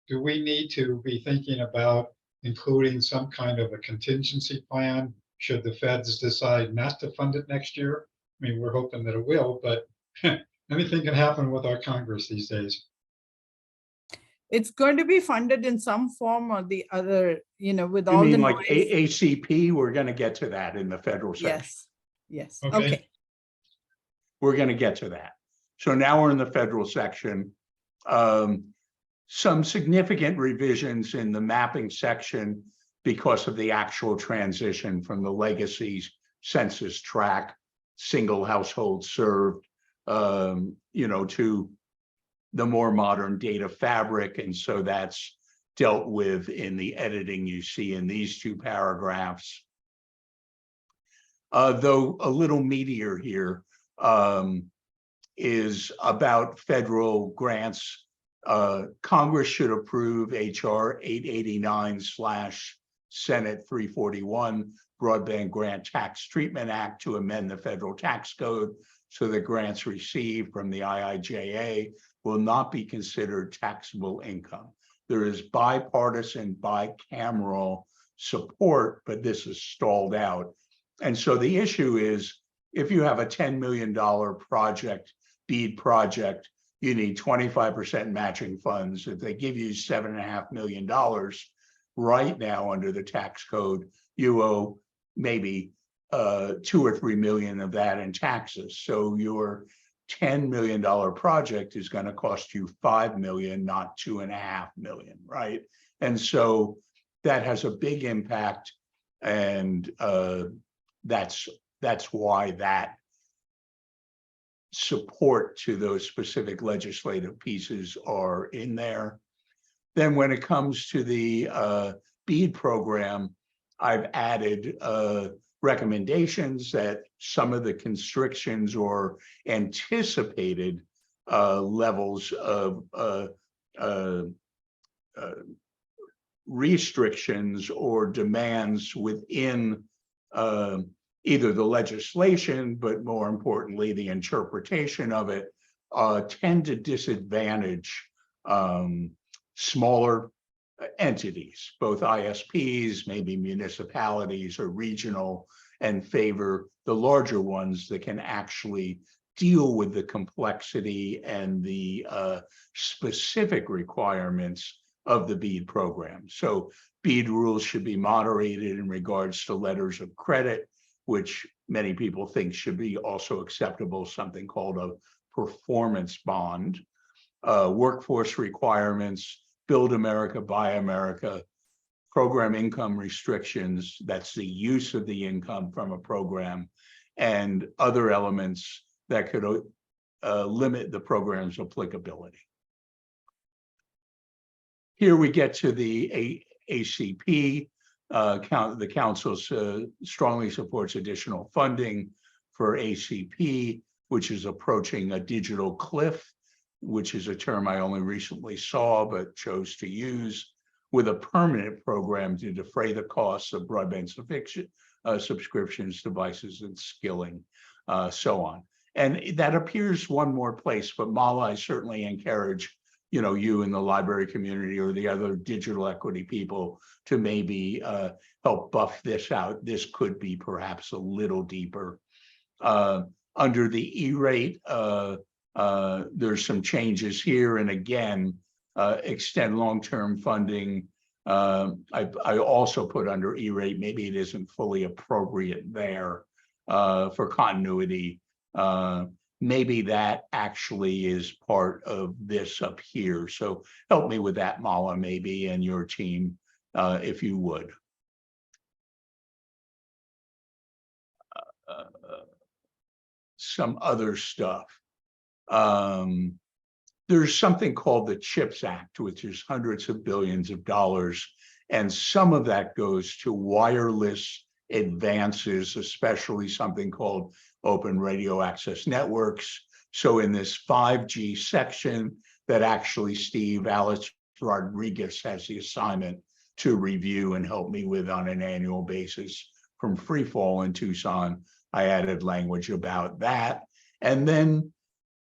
do we need to be thinking about including some kind of a contingency plan should the feds decide not to fund it next year? I mean, we're hoping that it will, but anything can happen with our Congress these days. It's going to be funded in some form or the other, with You all the mean like noise. ACP? We're going to get to that in the federal section. Yes. Okay. Okay. We're going to get to that. So now we're in the federal section. Some significant revisions in the mapping section because of the actual transition from the legacy census tract, single household served, to the more modern data fabric. And so that's dealt with in the editing you see in these 2 paragraphs. Though a little meatier here is about federal grants. Congress should approve HR 889/Senate 341 Broadband Grant Tax Treatment Act to amend the federal tax code so that grants received from the IIJA will not be considered taxable income. There is bipartisan, bicameral support, but this is stalled out. And so the issue is, if you have a $10 million project, BEAD project, you need 25% matching funds. If they give you $7.5 million right now under the tax code, you owe maybe 2 or 3 million of that in taxes. So your $10 million project is going to cost you 5 million, not 2.5 million, right? And so that has a big impact, and that's why that support to those specific legislative pieces are in there. Then when it comes to the BEAD program, I've added recommendations that some of the constrictions or anticipated levels of restrictions or demands within either the legislation, but more importantly, the interpretation of it, tend to disadvantage smaller entities, both ISPs, maybe municipalities or regional, and favor the larger ones that can actually deal with the complexity and the specific requirements of the BEAD program. So BEAD rules should be moderated in regards to letters of credit, which many people think should be also acceptable, something called a performance bond, workforce requirements, Build America, Buy America, program income restrictions, that's the use of the income from a program, and other elements that could limit the program's applicability. Here we get to the ACP. The council strongly supports additional funding for ACP, which is approaching a digital cliff, which is a term I only recently saw but chose to use, with a permanent program to defray the costs of broadband subscriptions, devices, and skilling, so on. And that appears one more place, but Mala, I certainly encourage you in the library community or the other digital equity people to maybe help buff this out. This could be perhaps a little deeper. Under the E-rate, there's some changes here, and again, extend long-term funding. I also put under E-rate, maybe it isn't fully appropriate there for continuity. Maybe that actually is part of this up here. So help me with that, Mala, maybe, and your team, if you would. Some other stuff. There's something called the CHIPS Act, which is hundreds of billions of dollars, and some of that goes to wireless advances, especially something called open radio access networks. So in this 5G section that actually Alex Rodriguez has the assignment to review and help me with on an annual basis from Freefall in Tucson, I added language about that. And then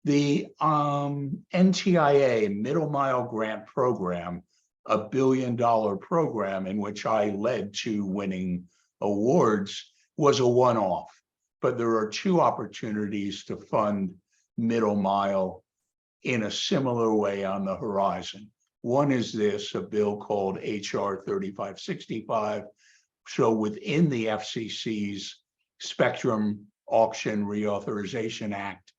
the NTIA Middle Mile Grant Program, $1 billion program in which I led to winning awards, was a one-off. But there are two opportunities to fund middle mile in a similar way on the horizon. One is this, a bill called HR 3565. So within the FCC's Spectrum Auction Reauthorization Act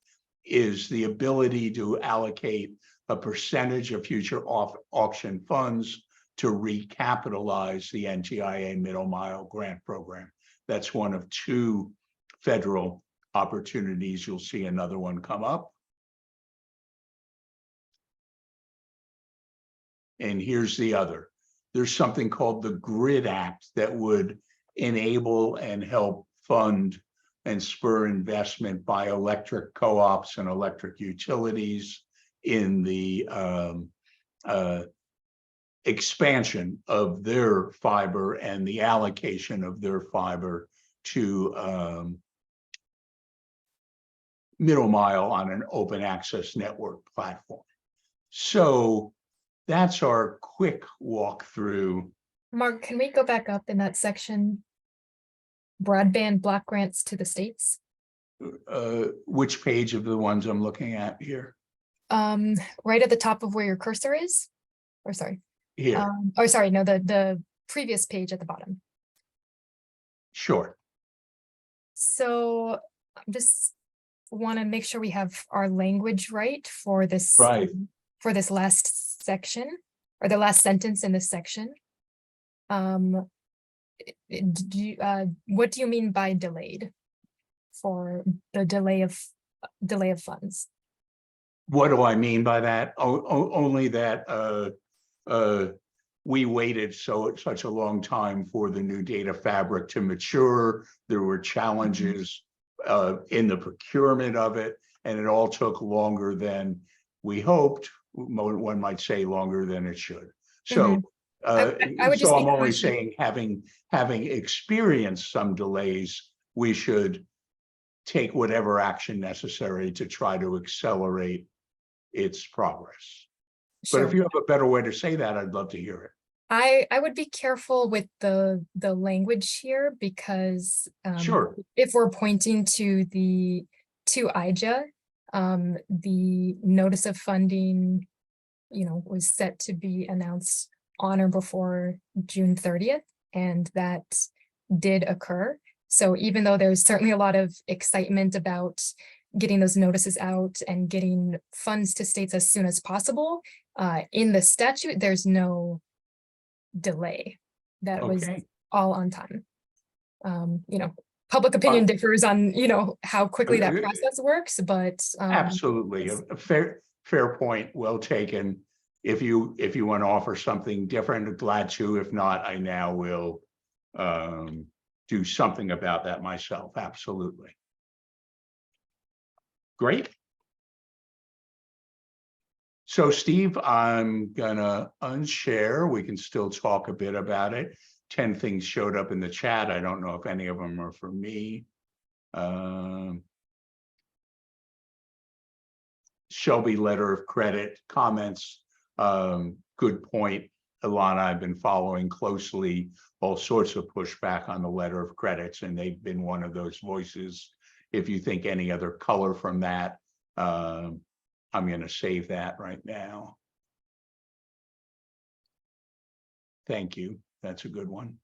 is the ability to allocate a percentage of future auction funds to recapitalize the NTIA Middle Mile Grant Program. That's one of two federal opportunities. You'll see another one come up. And here's the other. There's something called the GRID Act that would enable and help fund and spur investment by electric co-ops and electric utilities in the expansion of their fiber and the allocation of their fiber to middle mile on an open access network platform. So that's our quick walkthrough. Mark, can we go back up in that section? Broadband block grants to the states? Which page of the ones I'm looking at here? Right at the top of where your cursor is, or sorry. Here. Oh, sorry, no, the previous page at the bottom. Sure. So I just want to make sure we have our language right for this, right, for this last section or the last sentence in this section. What do you mean by delayed for the delay of funds? What do I mean by that? Only that we waited such a long time for the new data fabric to mature. There were challenges in the procurement of it, and it all took longer than we hoped. One might say longer than it should. So, so I'm only saying, having experienced some delays, we should take whatever action necessary to try to accelerate its progress. Sure. But if you have a better way to say that, I'd love to hear it. I would be careful with the language here, because sure, if we're pointing to IJA, the notice of funding, was set to be announced on or before June 30th, and that did occur. So even though there's certainly a lot of excitement about getting those notices out and getting funds to states as soon as possible, in the statute, there's no delay. That was Okay. all on time. Public opinion differs on, how quickly that process works, but Absolutely, a fair point, well taken. If you want to offer something different, glad to. If not, I now will do something about that myself. Absolutely. Great. So Steve, I'm gonna unshare. We can still talk a bit about it. 10 things showed up in the chat. I don't know if any of them are for me. Shelby letter of credit comments. Good point. Alana, I've been following closely all sorts of pushback on the letter of credits, and they've been one of those voices. If you think any other color from that, I'm going to save that right now. Thank you. That's a good one.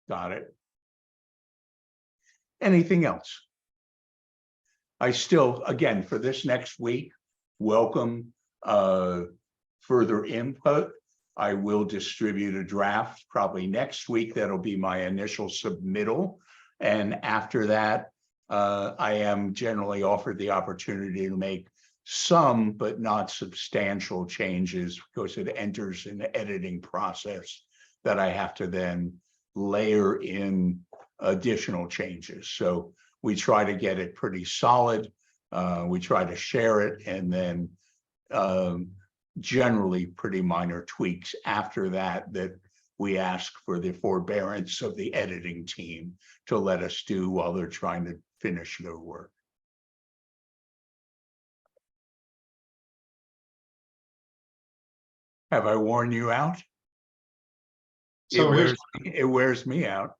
Got it. Anything else? I still, again, for this next week, welcome further input. I will distribute a draft probably next week. That'll be my initial submittal. And after that, I am generally offered the opportunity to make some, but not substantial changes, because it enters in the editing process that I have to then layer in additional changes. So we try to get it pretty solid. We try to share it, and then generally pretty minor tweaks after that we ask for the forbearance of the editing team to let us do while they're trying to finish their work. Have I worn you out? So It wears me out.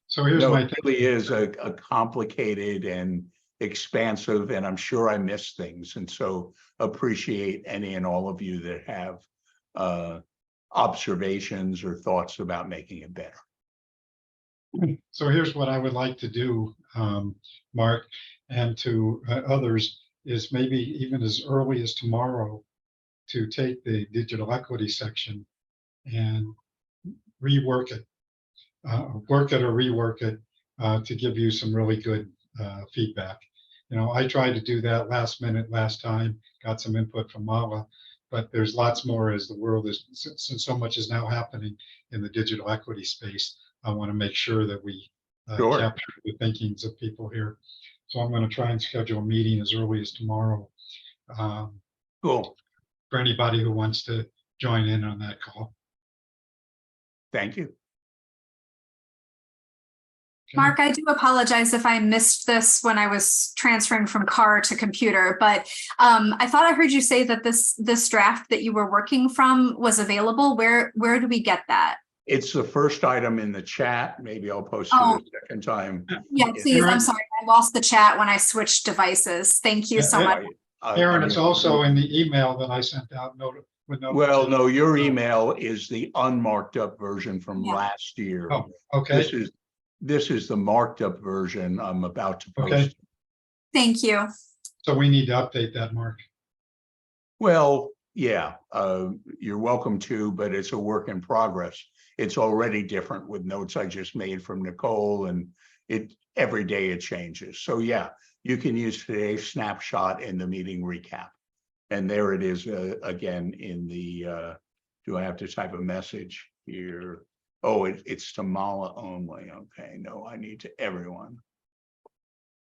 So here's No, my it really is a complicated and expansive, and I'm sure I miss things. And so appreciate any and all of you that have observations or thoughts about making it better. So here's what I would like to do, Mark, and to others, is maybe even as early as tomorrow to take the digital equity section and rework it, work it or rework it to give you some really good feedback. I tried to do that last minute last time, got some input from Mala, but there's lots more as the world is, since so much is now happening in the digital equity space. I want to make sure that we capture the thinkings of people here. So I'm going to try and schedule a meeting as early as tomorrow. Cool. For anybody who wants to join in on that call. Thank you. Mark, I do apologize if I missed this when I was transferring from car to computer, but I thought I heard you say that this draft that you were working from was available. Where do we get that? It's the first item in the chat. Maybe I'll post it a second time. Yeah, please. I'm sorry. I lost the chat when I switched devices. Thank you so much. Aaron, it's also in the email that I sent out. Well, no, your email is the unmarked up version from last year. Oh, okay. This is the marked up version I'm about to post. Okay. Thank you. So we need to update that, Mark. Well, yeah, you're welcome to, but it's a work in progress. It's already different with notes I just made from Nicole, and every day it changes. So yeah, you can use today's snapshot in the meeting recap. And there it is again in the, do I have to type a message here? Oh, it's to Mala only. Okay, no, I need to everyone.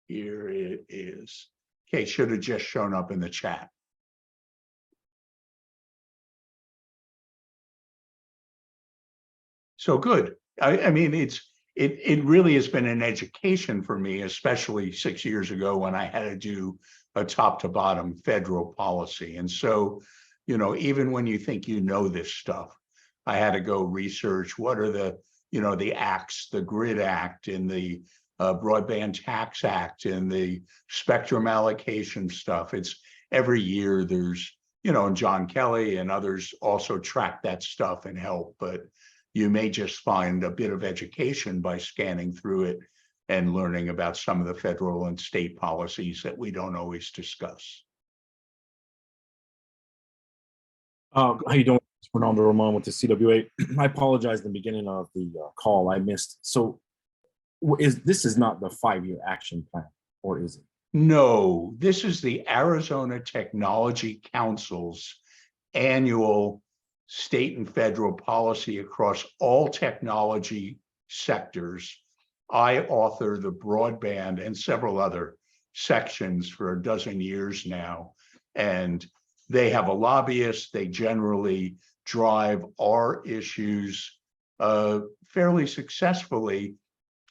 Here it is. Okay, should have just shown up in the chat. So good. I mean, it really has been an education for me, especially 6 years ago when I had to do a top to bottom federal policy. And so, even when you think you know this stuff, I had to go research what are the acts, the GRID Act and the Broadband Tax Act and the spectrum allocation stuff. It's every year there's and John Kelly and others also track that stuff and help, but you may just find a bit of education by scanning through it and learning about some of the federal and state policies that we don't always discuss. How you doing? It's Ronaldo Roman with the CWA. I apologize in the beginning of the call. I missed. So this is not the 5-year action plan, or is it? No, this is the Arizona Technology Council's annual state and federal policy across all technology sectors. I author the broadband and several other sections for a dozen years now, and they have a lobbyist. They generally drive our issues fairly successfully,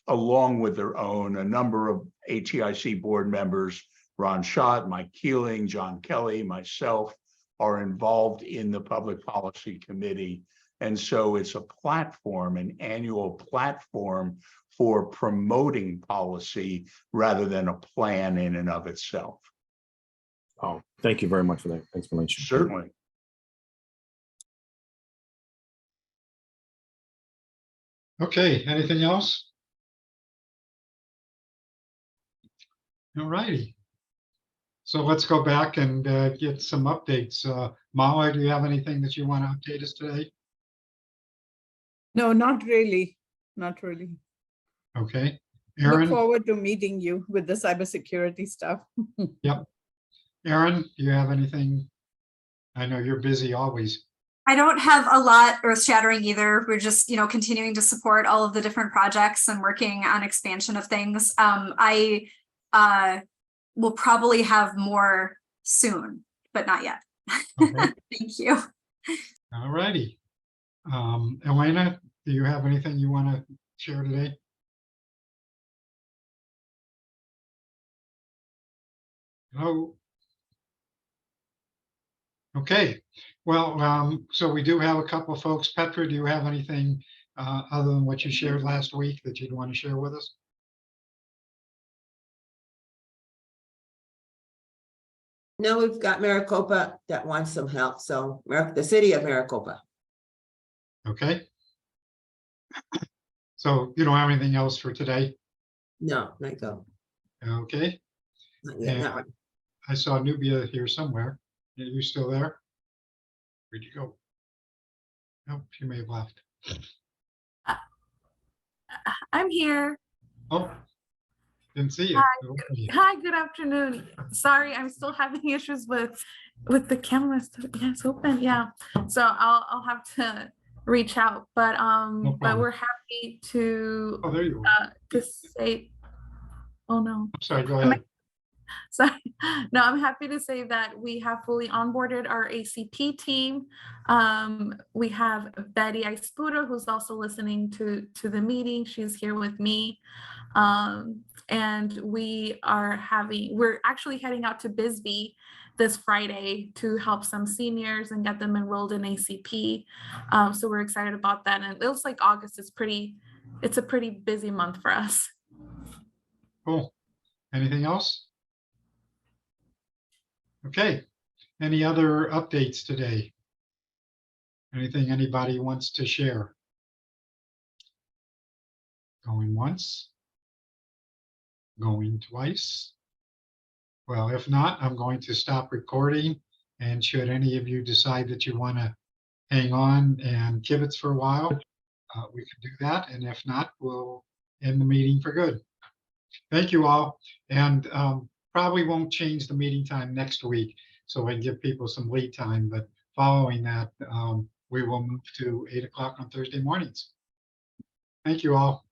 along with their own. A number of ATIC board members, Ron Schott, Mike Keeling, John Kelly, myself, are involved in the Public Policy Committee. And so it's a platform, an annual platform for promoting policy rather than a plan in and of itself. Oh, thank you very much for that explanation. Certainly. Okay, anything else? All righty. So let's go back and get some updates. Mala, do you have anything that you want to update us today? No, not really. Not really. Okay. Look Aaron? forward to meeting you with the cybersecurity stuff. Yep. Aaron, do you have anything? I know you're busy always. I don't have a lot earth shattering either. We're just, continuing to support all of the different projects and working on expansion of things. I will probably have more soon, but not yet. Okay. Thank you. All righty. Elena, do you have anything you want to share today? No. Okay. Well, so we do have a couple of folks. Petra, do you have anything other than what you shared last week that you'd want to share with us? No, we've got Maricopa that wants some help. So the city of Maricopa. Okay. So you don't have anything else for today? No, not go. Okay. Not yet, not right. I saw Nubia here somewhere. Are you still there? Where'd you go? Nope, she may have left. I'm here. Oh, didn't see you. Hi, good afternoon. Sorry, I'm still having issues with the camera. Yeah, it's open. Yeah, so I'll have to reach out, but we're happy to Oh, there you are. to say. Oh no. I'm sorry. Go ahead. Sorry. No, I'm happy to say that we have fully onboarded our ACP team. We have Betty Ispura, who's also listening to the meeting. She's here with me. And we're actually heading out to Bisbee this Friday to help some seniors and get them enrolled in ACP. So we're excited about that. And it looks like August is it's a pretty busy month for us. Cool. Anything else? Okay. Any other updates today? Anything anybody wants to share? Going once? Going twice? Well, if not, I'm going to stop recording. And should any of you decide that you want to hang on and kibitz for a while, we can do that. And if not, we'll end the meeting for good. Thank you all. And probably won't change the meeting time next week, so I can give people some lead time. But following that, we will move to 8 o'clock on Thursday mornings. Thank you all.